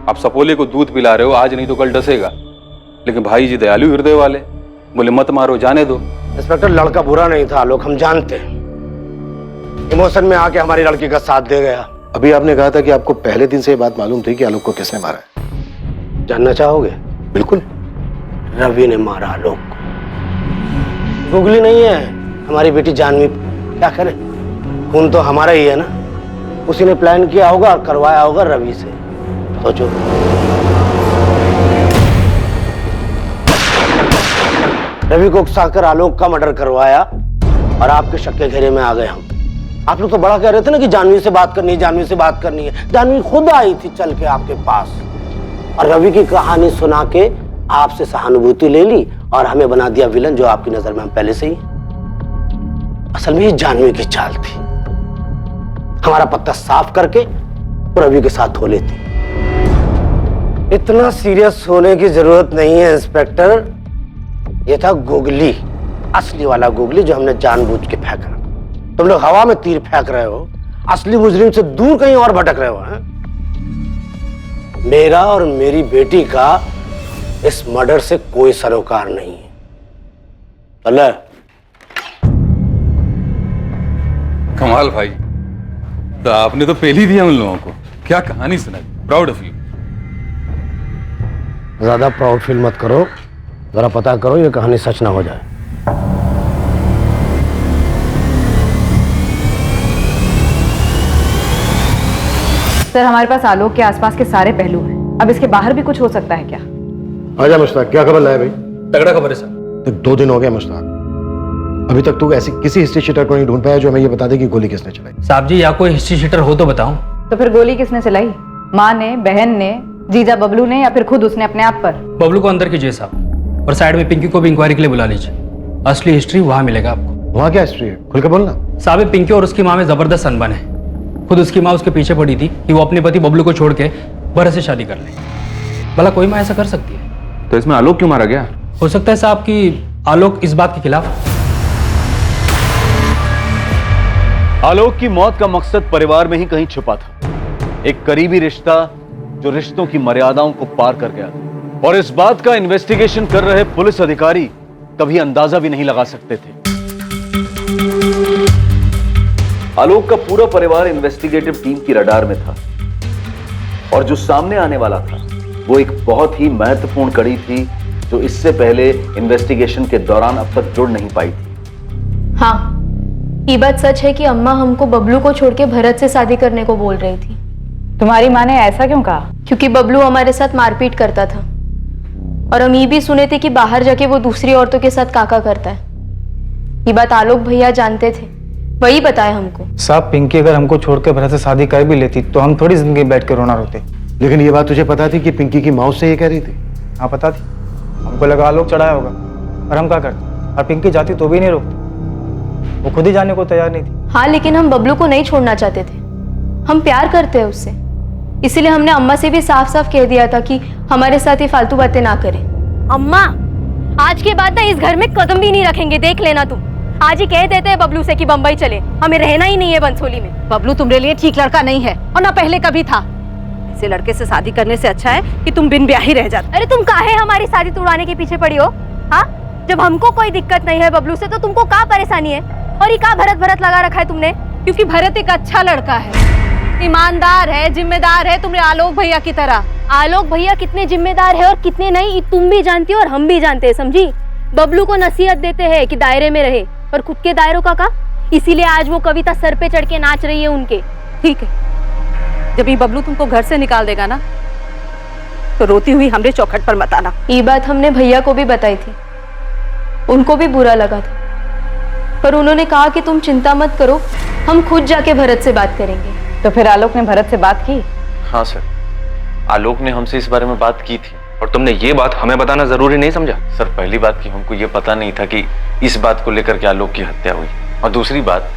Speaker 10: आप सपोले को दूध पिला रहे हो, आज नहीं तो कल डसेगा। लेकिन भाई जी दयालु हृदय वाले, बोले मत मारो, जाने दो।
Speaker 7: इंस्पेक्टर, लड़का बुरा नहीं था आलोक, हम जानते हैं। इमोशन में आके हमारी लड़की का साथ दे गया।
Speaker 13: अभी आपने कहा था कि आपको पहले दिन से ये बात मालूम थी कि आलोक को किसने मारा है।
Speaker 7: जानना चाहोगे?
Speaker 13: बिल्कुल।
Speaker 7: रवि ने मारा आलोक को। गुगली नहीं है, हमारी बेटी जानवी। क्या करें, खून तो हमारा ही है ना। उसी ने प्लान किया होगा और करवाया होगा रवि से। सोचो। रवि को उकसाकर आलोक का मर्डर करवाया और आपके शक के घेरे में आ गए हम। आप लोग तो बड़ा कह रहे थे ना कि जानवी से बात करनी है, जानवी से बात करनी है। जानवी खुद आई थी चल के आपके पास और रवि की कहानी सुना के आपसे सहानुभूति ले ली और हमें बना दिया विलन, जो आपकी नजर में हम पहले से ही। असल में ये जानवी की चाल थी, हमारा पत्ता साफ करके रवि के साथ धो लेती। इतना सीरियस होने की जरूरत नहीं है इंस्पेक्टर। ये था गुगली, असली वाला गुगली जो हमने जानबूझ के फेंका। तुम लोग हवा में तीर फेंक रहे हो, असली मुजरिम से दूर कहीं और भटक रहे हो। हैं? मेरा और मेरी बेटी का इस मर्डर से कोई सरोकार नहीं है। चले।
Speaker 10: कमाल भाई, तो आपने तो पहले ही दिया उन लोगों को। क्या कहानी सुनाई, प्राउड ऑफ यू।
Speaker 7: ज्यादा प्राउड फील मत करो, जरा पता करो ये कहानी सच ना हो जाए।
Speaker 9: सर, हमारे पास आलोक के आसपास के सारे पहलू हैं। अब इसके बाहर भी कुछ हो सकता है क्या?
Speaker 13: आजा मुश्ताक, क्या खबर लाया भाई?
Speaker 11: तगड़ा खबर है सर।
Speaker 13: 2 दिन हो गए मुश्ताक, अभी तक तू ऐसी किसी हिस्ट्री शीटर को नहीं ढूंढ पाया जो हमें ये बता दे कि गोली किसने चलाई।
Speaker 12: साहब जी, या कोई हिस्ट्री शीटर हो तो बताऊं।
Speaker 9: तो फिर गोली किसने चलाई? माँ ने, बहन ने, जीजा बबलू ने, या फिर खुद उसने अपने आप पर?
Speaker 12: बबलू को अंदर कीजिए साहब, और साइड में पिंकी को भी इंक्वायरी के लिए बुला लीजिए। असली हिस्ट्री वहां मिलेगा आपको।
Speaker 13: वहां क्या हिस्ट्री है, खुल के बोलना।
Speaker 12: साहब, पिंकी और उसकी माँ में जबरदस्त अनबन है। खुद उसकी माँ उसके पीछे पड़ी थी कि वो अपने पति बबलू को छोड़ के भरत से शादी कर ले। भला कोई माँ ऐसा कर सकती है?
Speaker 11: तो इसमें आलोक क्यों मारा गया?
Speaker 12: हो सकता है साहब कि आलोक इस बात के खिलाफ।
Speaker 1: आलोक की मौत का मकसद परिवार में ही कहीं छुपा था, एक करीबी रिश्ता जो रिश्तों की मर्यादाओं को पार कर गया। और इस बात का इन्वेस्टिगेशन कर रहे पुलिस अधिकारी कभी अंदाजा भी नहीं लगा सकते थे। आलोक का पूरा परिवार इन्वेस्टिगेटिव टीम की रडार में था और जो सामने आने वाला था वो एक बहुत ही महत्वपूर्ण कड़ी थी जो इससे पहले इन्वेस्टिगेशन के दौरान अब तक जुड़ नहीं पाई थी।
Speaker 2: हाँ, ये बात सच है कि अम्मा हमको बबलू को छोड़ के भरत से शादी करने को बोल रही थी।
Speaker 9: तुम्हारी माँ ने ऐसा क्यों कहा?
Speaker 2: क्योंकि बबलू हमारे साथ मारपीट करता था। और हम ये भी सुने थे कि बाहर जाके वो दूसरी औरतों के साथ काका करता है। ये बात आलोक भैया जानते थे, वही बताया हमको।
Speaker 5: साहब, पिंकी अगर हमको छोड़ के भरत से शादी कर भी लेती तो हम थोड़ी जिंदगी बैठ के रोना रोते।
Speaker 13: लेकिन ये बात तुझे पता थी कि पिंकी की माँ से ये कह रही थी?
Speaker 5: हाँ पता थी, हमको लगा आलोक चढ़ाया होगा, और हम क्या करते? और पिंकी जाती तो भी नहीं रोकती, वो खुद ही जाने को तैयार नहीं थी।
Speaker 2: हाँ, लेकिन हम बबलू को नहीं छोड़ना चाहते थे, हम प्यार करते हैं उससे, इसीलिए हमने अम्मा से भी साफ साफ कह दिया था कि हमारे साथ ये फालतू बातें ना करें।
Speaker 6: अम्मा, आज के बाद ना इस घर में कदम भी नहीं रखेंगे, देख लेना तुम। आज ही कह देते हैं बबलू से कि बम्बई चले, हमें रहना ही नहीं है बंसोली में।
Speaker 8: बबलू तुम्हारे लिए ठीक लड़का नहीं है, और ना पहले कभी था। ऐसे लड़के से शादी करने से अच्छा है कि तुम बिन ब्याह ही रह जाते।
Speaker 6: अरे तुम काहे हमारी शादी तुड़वाने के पीछे पड़ी हो? हाँ, जब हमको कोई दिक्कत नहीं है बबलू से तो तुमको क्या परेशानी है? और ये क्या भरत भरत लगा रखा है तुमने?
Speaker 8: क्योंकि भरत एक अच्छा लड़का है, ईमानदार है, जिम्मेदार है, तुम्हारे आलोक भैया की तरह।
Speaker 6: आलोक भैया कितने जिम्मेदार है और कितने नहीं, तुम भी जानती हो और हम भी जानते हैं, समझी? बबलू को नसीहत देते हैं कि दायरे में रहे, और खुद के दायरों का इसीलिए आज वो कविता सर पे चढ़ के नाच रही है उनके।
Speaker 8: ठीक है, जब ये बबलू तुमको घर से निकाल देगा ना, तो रोती हुई हमरे चौखट पर मत आना।
Speaker 2: ये बात हमने भैया को भी बताई थी, उनको भी बुरा लगा था, पर उन्होंने कहा कि तुम चिंता मत करो, हम खुद जाके भरत से बात करेंगे।
Speaker 9: तो फिर आलोक ने भरत से बात की?
Speaker 11: हाँ सर, आलोक ने हमसे इस बारे में बात की थी। और तुमने ये बात हमें बताना जरूरी नहीं समझा?
Speaker 14: सर, पहली बात कि हमको ये पता नहीं था कि इस बात को लेकर के आलोक की हत्या हुई, और दूसरी बात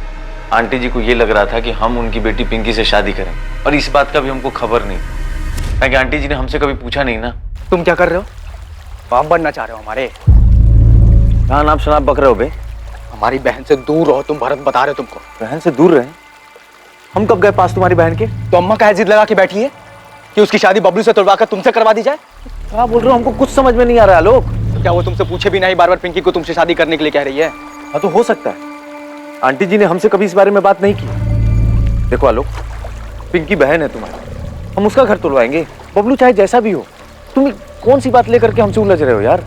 Speaker 14: आंटी जी को ये लग रहा था कि हम उनकी बेटी पिंकी से शादी करें, और इस बात का भी हमको खबर नहीं, क्योंकि आंटी जी ने हमसे कभी पूछा नहीं ना।
Speaker 5: तुम क्या कर रहे हो? बाप बनना चाह रहे हो हमारे?
Speaker 14: कहाँ नाम शनाब बक रहे हो बे?
Speaker 5: हमारी बहन से दूर रहो, तुम भरत बता रहे हो तुमको।
Speaker 14: बहन से दूर रहे? हम कब गए पास तुम्हारी बहन के?
Speaker 5: तो अम्मा का जिद लगा के बैठी है कि उसकी शादी बबलू से तुड़वा कर तुमसे करवा दी जाए।
Speaker 14: क्या बोल रहे हो? हमको कुछ समझ में नहीं आ रहा है आलोक।
Speaker 5: तो क्या वो तुमसे पूछे भी नहीं बार बार पिंकी को तुमसे शादी करने के लिए कह रही है?
Speaker 14: हाँ तो हो सकता है, आंटी जी ने हमसे कभी इस बारे में बात नहीं की। देखो आलोक, पिंकी बहन है तुम्हारी, हम उसका घर तुड़वाएंगे, बबलू चाहे जैसा भी हो। तुम कौन सी बात लेकर के हमसे उलझ रहे हो यार?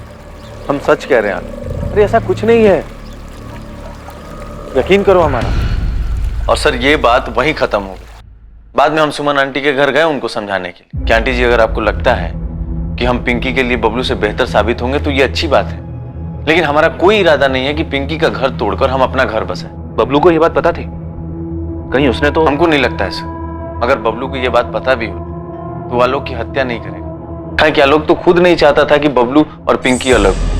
Speaker 14: हम सच कह रहे हैं आलोक, अरे ऐसा कुछ नहीं है, यकीन करो हमारा। और सर, ये बात वहीं खत्म हो गई। बाद में हम सुमन आंटी के घर गए उनको समझाने के लिए कि आंटी जी, अगर आपको लगता है कि हम पिंकी के लिए बबलू से बेहतर साबित होंगे तो ये अच्छी बात है, लेकिन हमारा कोई इरादा नहीं है कि पिंकी का घर तोड़कर हम अपना घर बसाएं।
Speaker 11: बबलू को ये बात पता थी? कहीं उसने तो?
Speaker 14: हमको नहीं लगता है सर, अगर बबलू को ये बात पता भी हो तो वो आलोक की हत्या नहीं करेगा, क्योंकि आलोक तो खुद नहीं चाहता था कि बबलू और पिंकी अलग हो।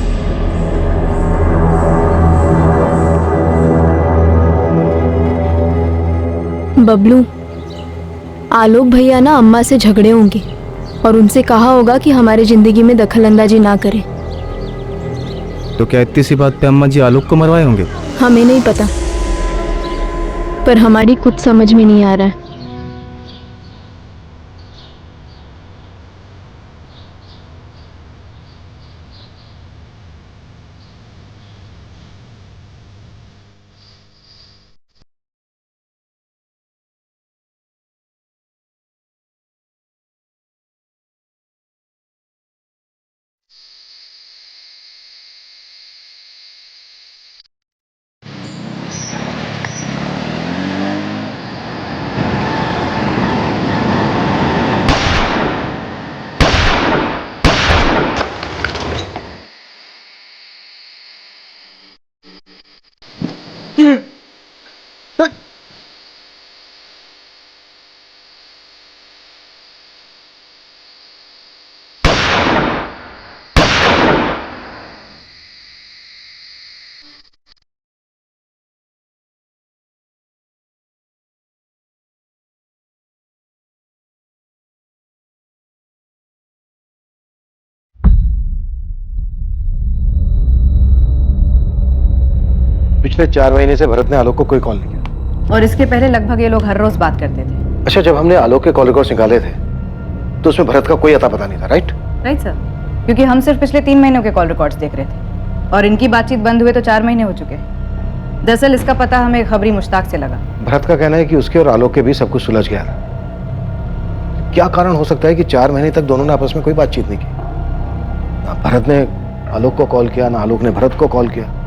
Speaker 2: बबलू, आलोक भैया ना अम्मा से झगड़े होंगे और उनसे कहा होगा कि हमारी जिंदगी में दखल अंदाजी ना करें।
Speaker 13: तो क्या इतनी सी बात पे अम्मा जी आलोक को मरवाए होंगे?
Speaker 2: हमें नहीं पता, पर हमारी कुछ समझ में नहीं आ रहा है।
Speaker 13: पिछले 4 महीने से भरत ने आलोक को कोई कॉल नहीं किया।
Speaker 9: और इसके पहले लगभग ये लोग हर रोज बात करते थे।
Speaker 13: अच्छा, जब हमने आलोक के कॉल रिकॉर्ड्स निकाले थे तो उसमें भरत का कोई अता पता नहीं था, राइट?
Speaker 9: राइट सर, क्योंकि हम सिर्फ पिछले 3 महीनों के कॉल रिकॉर्ड्स देख रहे थे, और इनकी बातचीत बंद हुए तो 4 महीने हो चुके। दरअसल इसका पता हमें खबरी मुश्ताक से लगा।
Speaker 13: भरत का कहना है कि उसके और आलोक के बीच सब कुछ सुलझ गया था। क्या कारण हो सकता है कि 4 महीने तक दोनों ने आपस में कोई बातचीत नहीं की? ना भरत ने आलोक को कॉल किया, ना आलोक ने भरत को कॉल किया।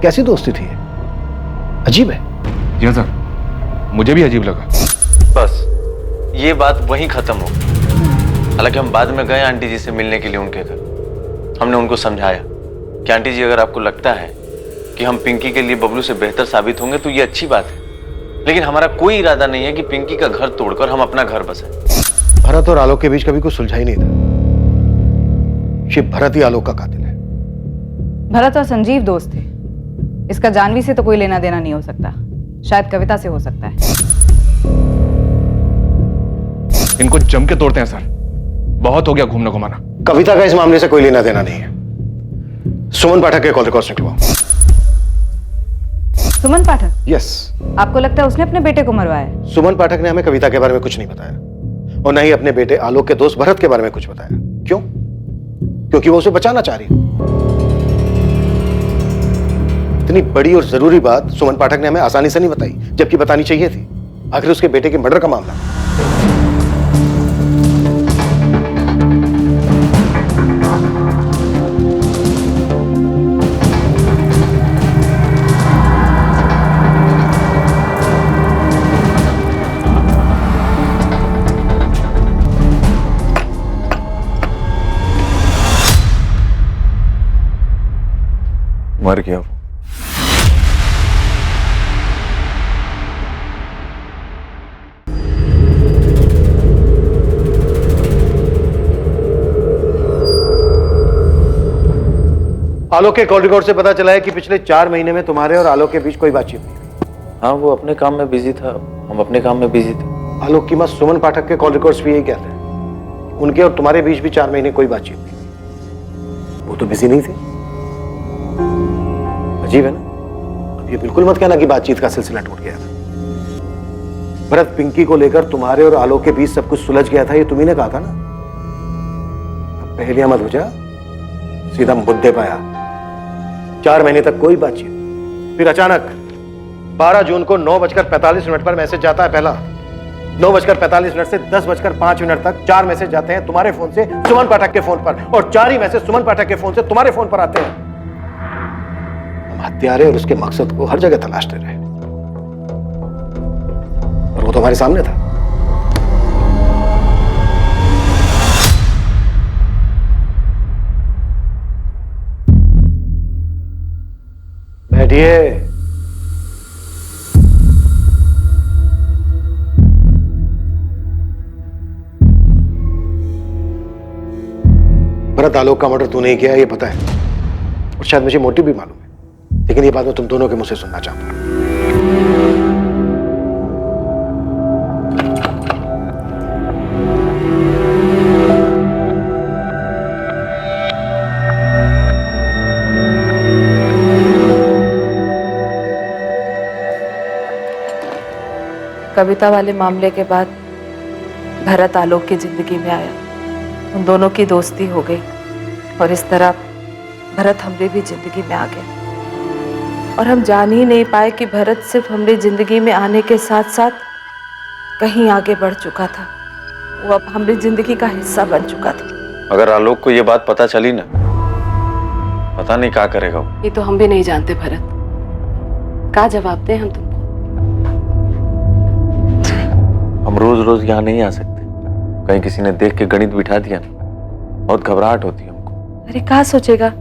Speaker 13: कैसी दोस्ती थी ये? अजीब है।
Speaker 11: जी हाँ सर, मुझे भी अजीब लगा।
Speaker 14: बस ये बात वहीं खत्म हो गई। हालांकि हम बाद में गए आंटी जी से मिलने के लिए उनके घर, हमने उनको समझाया कि आंटी जी अगर आपको लगता है कि हम पिंकी के लिए बबलू से बेहतर साबित होंगे तो ये अच्छी बात है, लेकिन हमारा कोई इरादा नहीं है कि पिंकी का घर तोड़कर हम अपना घर बसाएं।
Speaker 13: भरत और आलोक के बीच कभी कुछ सुलझा ही नहीं था। ये भरत ही आलोक का कातिल है।
Speaker 9: भरत और संजीव दोस्त थे, इसका जानवी से तो कोई लेना देना नहीं हो सकता, शायद कविता से हो सकता है।
Speaker 11: इनको जम के तोड़ते हैं सर, बहुत हो गया घूमना घुमाना।
Speaker 13: कविता का इस मामले से कोई लेना देना नहीं है। सुमन पाठक के कॉल रिकॉर्ड्स निकलवाओ।
Speaker 9: सुमन पाठक?
Speaker 13: यस।
Speaker 9: आपको लगता है उसने अपने बेटे को मरवाया है?
Speaker 13: सुमन पाठक ने हमें कविता के बारे में कुछ नहीं बताया और न ही अपने बेटे आलोक के दोस्त भरत के बारे में कुछ बताया। क्यों? क्योंकि वो उसे बचाना चाह रही है। इतनी बड़ी और जरूरी बात सुमन पाठक ने हमें आसानी से नहीं बताई, जबकि बतानी चाहिए थी। आखिर उसके बेटे के मर्डर का मामला।
Speaker 14: मर गया वो।
Speaker 13: आलोक के कॉल रिकॉर्ड से पता चला है कि पिछले 4 महीने में तुम्हारे और आलोक के बीच कोई बातचीत नहीं हुई।
Speaker 14: हाँ, वो अपने काम में बिजी था, हम अपने काम में बिजी थे।
Speaker 13: आलोक की मां सुमन पाठक के कॉल रिकॉर्ड्स भी यही कहते हैं। उनके और तुम्हारे बीच भी 4 महीने कोई बातचीत नहीं हुई। वो तो बिजी नहीं थे। अजीब है ना? अब ये बिल्कुल मत कहना कि बातचीत का सिलसिला टूट गया था। भरत पिंकी को लेकर तुम्हारे और आलोक के बीच सब कुछ सुलझ गया था, ये तुम्ही ने कहा था ना। अब पहेलियां मत बुझा, सीधा मुद्दे पे आ। 4 महीने तक कोई बातचीत, फिर अचानक 12 जून को 9:45 पर मैसेज जाता है पहला। 9:45 से 10:05 तक 4 मैसेज जाते हैं तुम्हारे फोन से सुमन पाठक के फोन पर, और 4 ही मैसेज सुमन पाठक के फोन से तुम्हारे फोन पर आते हैं। हम हत्यारे और उसके मकसद को हर जगह तलाशते रहे, और वो तो हमारे सामने था। बैठिए। भरत आलोक का मर्डर तूने ही किया है, ये पता है, और शायद मुझे मोटिव भी मालूम है, लेकिन ये बात मैं तुम दोनों के मुंह से सुनना चाहता हूं।
Speaker 3: कविता वाले मामले के बाद भरत आलोक की जिंदगी में आया, उन दोनों की दोस्ती हो गई, और इस तरह भरत हमरे भी जिंदगी में आ गए। और हम जान ही नहीं पाए कि भरत सिर्फ हमरी जिंदगी में आने के साथ साथ कहीं आगे बढ़ चुका था। वो अब हमरी जिंदगी का हिस्सा बन चुका था।
Speaker 14: अगर आलोक को ये बात पता चली ना, पता नहीं क्या करेगा वो।
Speaker 3: ये तो हम भी नहीं जानते भरत, क्या जवाब दें हम तुमको।
Speaker 14: हम रोज रोज यहाँ नहीं आ सकते, कहीं किसी ने देख के गणित बिठा दिया ना, बहुत घबराहट होती है हमको।
Speaker 3: अरे क्या सोचेगा?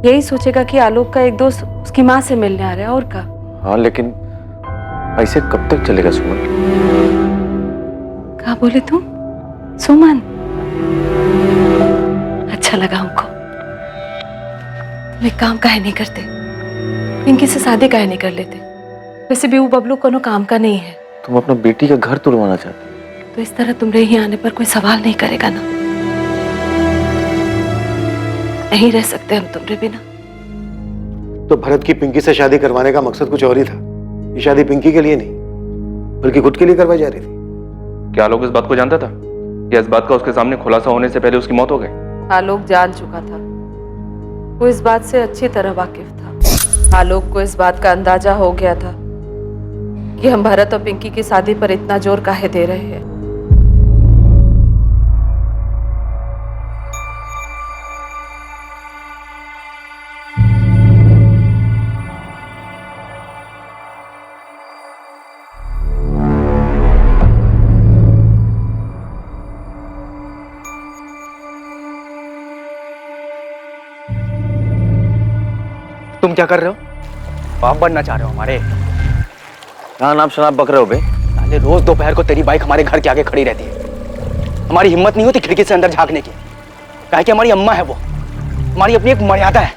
Speaker 3: यही सोचेगा कि आलोक का एक दोस्त उसकी माँ से मिलने आ रहा है, और क्या।
Speaker 14: हाँ, लेकिन ऐसे कब तक चलेगा सुमन?
Speaker 3: क्या बोले तुम? सुमन? अच्छा लगा हमको। तुम एक काम काहे नहीं करते, पिंकी से शादी काहे नहीं कर लेते? वैसे भी वो बबलू कोनो काम का नहीं है।
Speaker 14: तुम अपना बेटी का घर तोड़वाना चाहते हो?
Speaker 3: तो इस तरह तुमरे यहाँ आने पर कोई सवाल नहीं करेगा ना? नहीं रह सकते हम तुमरे बिना।
Speaker 13: तो भरत की पिंकी से शादी करवाने का मकसद कुछ और ही था। ये शादी पिंकी के लिए नहीं, बल्कि खुद के लिए करवाई जा रही थी।
Speaker 11: क्या आलोक इस बात को जानता था, या इस बात का उसके सामने खुलासा होने से पहले उसकी मौत हो गई?
Speaker 3: आलोक जान चुका था, वो इस बात से अच्छी तरह वाकिफ था। आलोक को इस बात का अंदाजा हो गया था कि हम भरत और पिंकी की शादी पर इतना जोर काहे दे रहे हैं।
Speaker 5: तुम क्या कर रहे हो? बाप बनना चाह रहे हो हमारे?
Speaker 14: कहाँ नाप शनाप बक रहे हो बे?
Speaker 5: साले रोज दोपहर को तेरी बाइक हमारे घर के आगे खड़ी रहती है। हमारी हिम्मत नहीं होती खिड़की से अंदर झांकने की। काहे कि हमारी अम्मा है वो, हमारी अपनी एक मर्यादा है।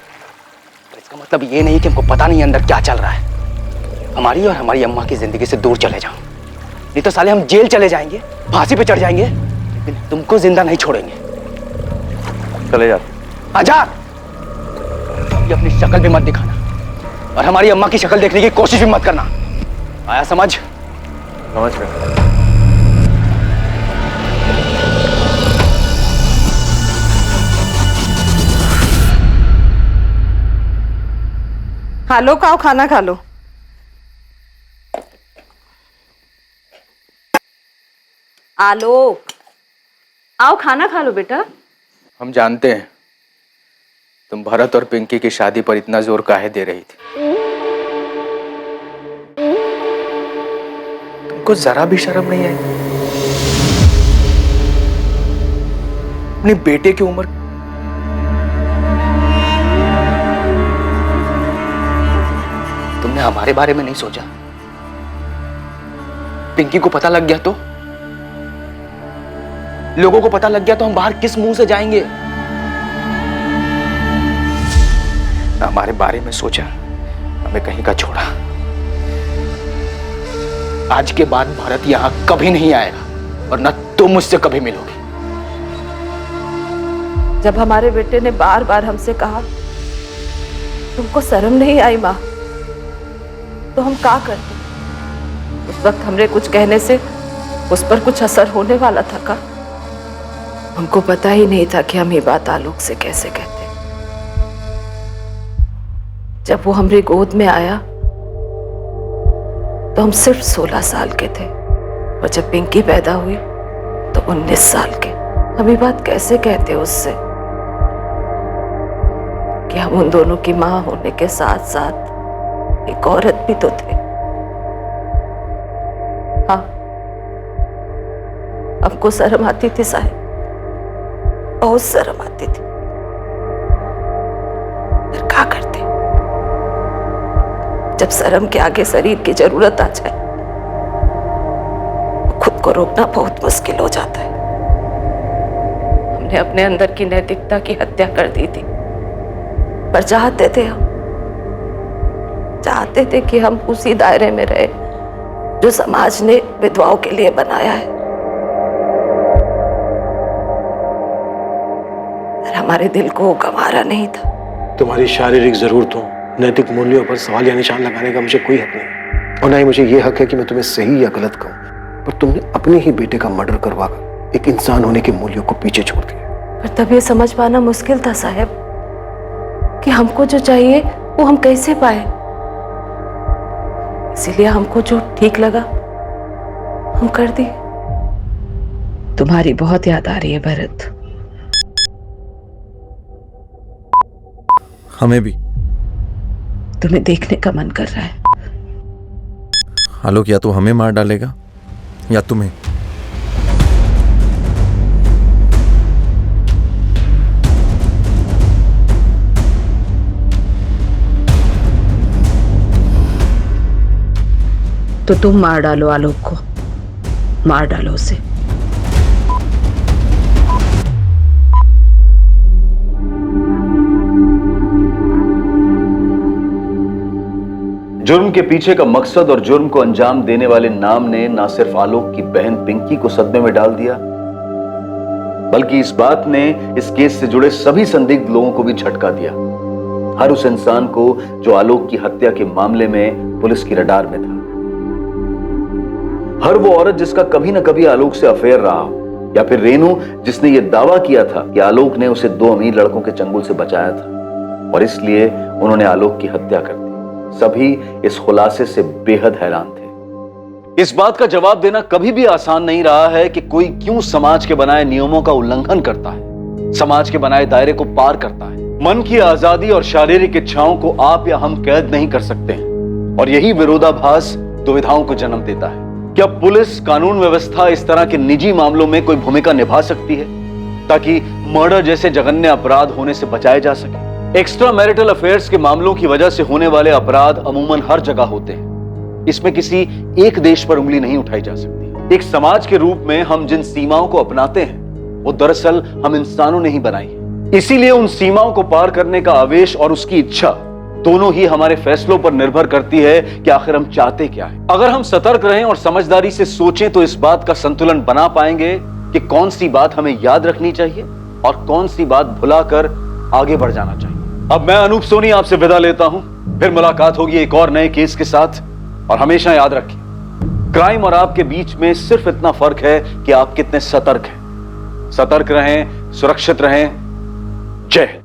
Speaker 5: तो इसका मतलब ये नहीं कि हमको पता नहीं अंदर क्या चल रहा है। हमारी और हमारी अम्मा की जिंदगी से दूर चले जाओ, नहीं तो साले हम जेल चले जाएंगे, फांसी पे चढ़ जाएंगे, लेकिन तुमको जिंदा नहीं छोड़ेंगे।
Speaker 14: चले जा।
Speaker 5: आजा, ये अपनी शक्ल भी मत दिखाना और हमारी अम्मा की शक्ल देखने की कोशिश भी मत करना। आया समझ?
Speaker 14: समझ गया।
Speaker 3: आलोक आओ खाना खा लो। आलोक आओ खाना खा लो बेटा।
Speaker 5: हम जानते हैं तुम भरत और पिंकी की शादी पर इतना जोर काहे दे रही थी। तुमको जरा भी शर्म नहीं आई? अपने बेटे की उम्र तुमने हमारे बारे में नहीं सोचा? पिंकी को पता लग गया तो, लोगों को पता लग गया तो हम बाहर किस मुंह से जाएंगे? ना हमारे बारे में सोचा, हमें कहीं का छोड़ा। आज के बाद भारत यहां कभी नहीं आएगा और ना तुम मुझसे कभी मिलोगी।
Speaker 3: जब हमारे बेटे ने बार बार हमसे कहा तुमको शर्म नहीं आई माँ, तो हम क्या करते? उस वक्त हमने कुछ कहने से उस पर कुछ असर होने वाला था का? हमको पता ही नहीं था कि हम ये बात आलोक से कैसे कहते। जब वो हमारी गोद में आया तो हम सिर्फ 16 साल के थे और जब पिंकी पैदा हुई तो 19 साल के। हम ये बात कैसे कहते उससे कि हम उन दोनों की माँ होने के साथ साथ एक औरत भी तो थे। हाँ, हमको शर्म आती थी साहब, बहुत शर्म आती थी, पर क्या करते? जब शर्म के आगे शरीर की जरूरत आ जाए तो खुद को रोकना बहुत मुश्किल हो जाता है। हमने अपने अंदर की नैतिकता की हत्या कर दी थी, पर चाहते थे कि हम उसी दायरे में रहे जो समाज ने विधवाओं के लिए बनाया है। पर हमारे दिल को गंवारा नहीं था।
Speaker 13: तुम्हारी शारीरिक जरूरतों, नैतिक मूल्यों पर सवाल या निशान लगाने का मुझे कोई हक नहीं, और ना ही मुझे ये हक है कि मैं तुम्हें सही या गलत कहूं। पर तुमने अपने ही बेटे का मर्डर करवाकर एक इंसान होने के मूल्यों को पीछे छोड़ दिया।
Speaker 3: पर तब ये समझ पाना मुश्किल था साहब कि हमको जो चाहिए वो हम कैसे पाए। इसीलिए हमको जो ठीक लगा हम कर दिए। तुम्हारी बहुत याद आ रही है भरत।
Speaker 15: हमें भी।
Speaker 3: तुम्हें देखने का मन कर रहा है।
Speaker 15: आलोक या तो हमें मार डालेगा या तुम्हें।
Speaker 3: तो तुम मार डालो आलोक को, मार डालो उसे।
Speaker 1: जुर्म के पीछे का मकसद और जुर्म को अंजाम देने वाले नाम ने ना सिर्फ आलोक की बहन पिंकी को सदमे में डाल दिया, बल्कि इस बात ने इस केस से जुड़े सभी संदिग्ध लोगों को भी झटका दिया। हर उस इंसान को जो आलोक की हत्या के मामले में पुलिस की रडार में था, हर वो औरत जिसका कभी ना कभी आलोक से अफेयर रहा, या फिर रेनू जिसने यह दावा किया था कि आलोक ने उसे 2 अमीर लड़कों के चंगुल से बचाया था और इसलिए उन्होंने आलोक की हत्या कर दी। सभी इस खुलासे से बेहद हैरान थे। इस बात का जवाब देना कभी भी आसान नहीं रहा है कि कोई क्यों समाज के बनाए नियमों का उल्लंघन करता है, समाज के बनाए दायरे को पार करता है। मन की आजादी और शारीरिक इच्छाओं को आप या हम कैद नहीं कर सकते हैं, और यही विरोधाभास दुविधाओं को जन्म देता है। क्या पुलिस, कानून व्यवस्था इस तरह के निजी मामलों में कोई भूमिका निभा सकती है ताकि मर्डर जैसे जघन्य अपराध होने से बचाए जा सके? एक्स्ट्रा मैरिटल अफेयर्स के मामलों की वजह से होने वाले अपराध अमूमन हर जगह होते हैं। इसमें किसी एक देश पर उंगली नहीं उठाई जा सकती। एक समाज के रूप में हम जिन सीमाओं को अपनाते हैं वो दरअसल हम इंसानों ने ही बनाई है। इसीलिए उन सीमाओं को पार करने का आवेश और उसकी इच्छा दोनों ही हमारे फैसलों पर निर्भर करती है कि आखिर हम चाहते क्या है। अगर हम सतर्क रहें और समझदारी से सोचें तो इस बात का संतुलन बना पाएंगे कि कौन सी बात हमें याद रखनी चाहिए और कौन सी बात भुलाकर आगे बढ़ जाना चाहिए। अब मैं अनूप सोनी आपसे विदा लेता हूं। फिर मुलाकात होगी एक और नए केस के साथ। और हमेशा याद रखें, क्राइम और आपके बीच में सिर्फ इतना फर्क है कि आप कितने सतर्क हैं। सतर्क रहें, सुरक्षित रहें। जय हिंद।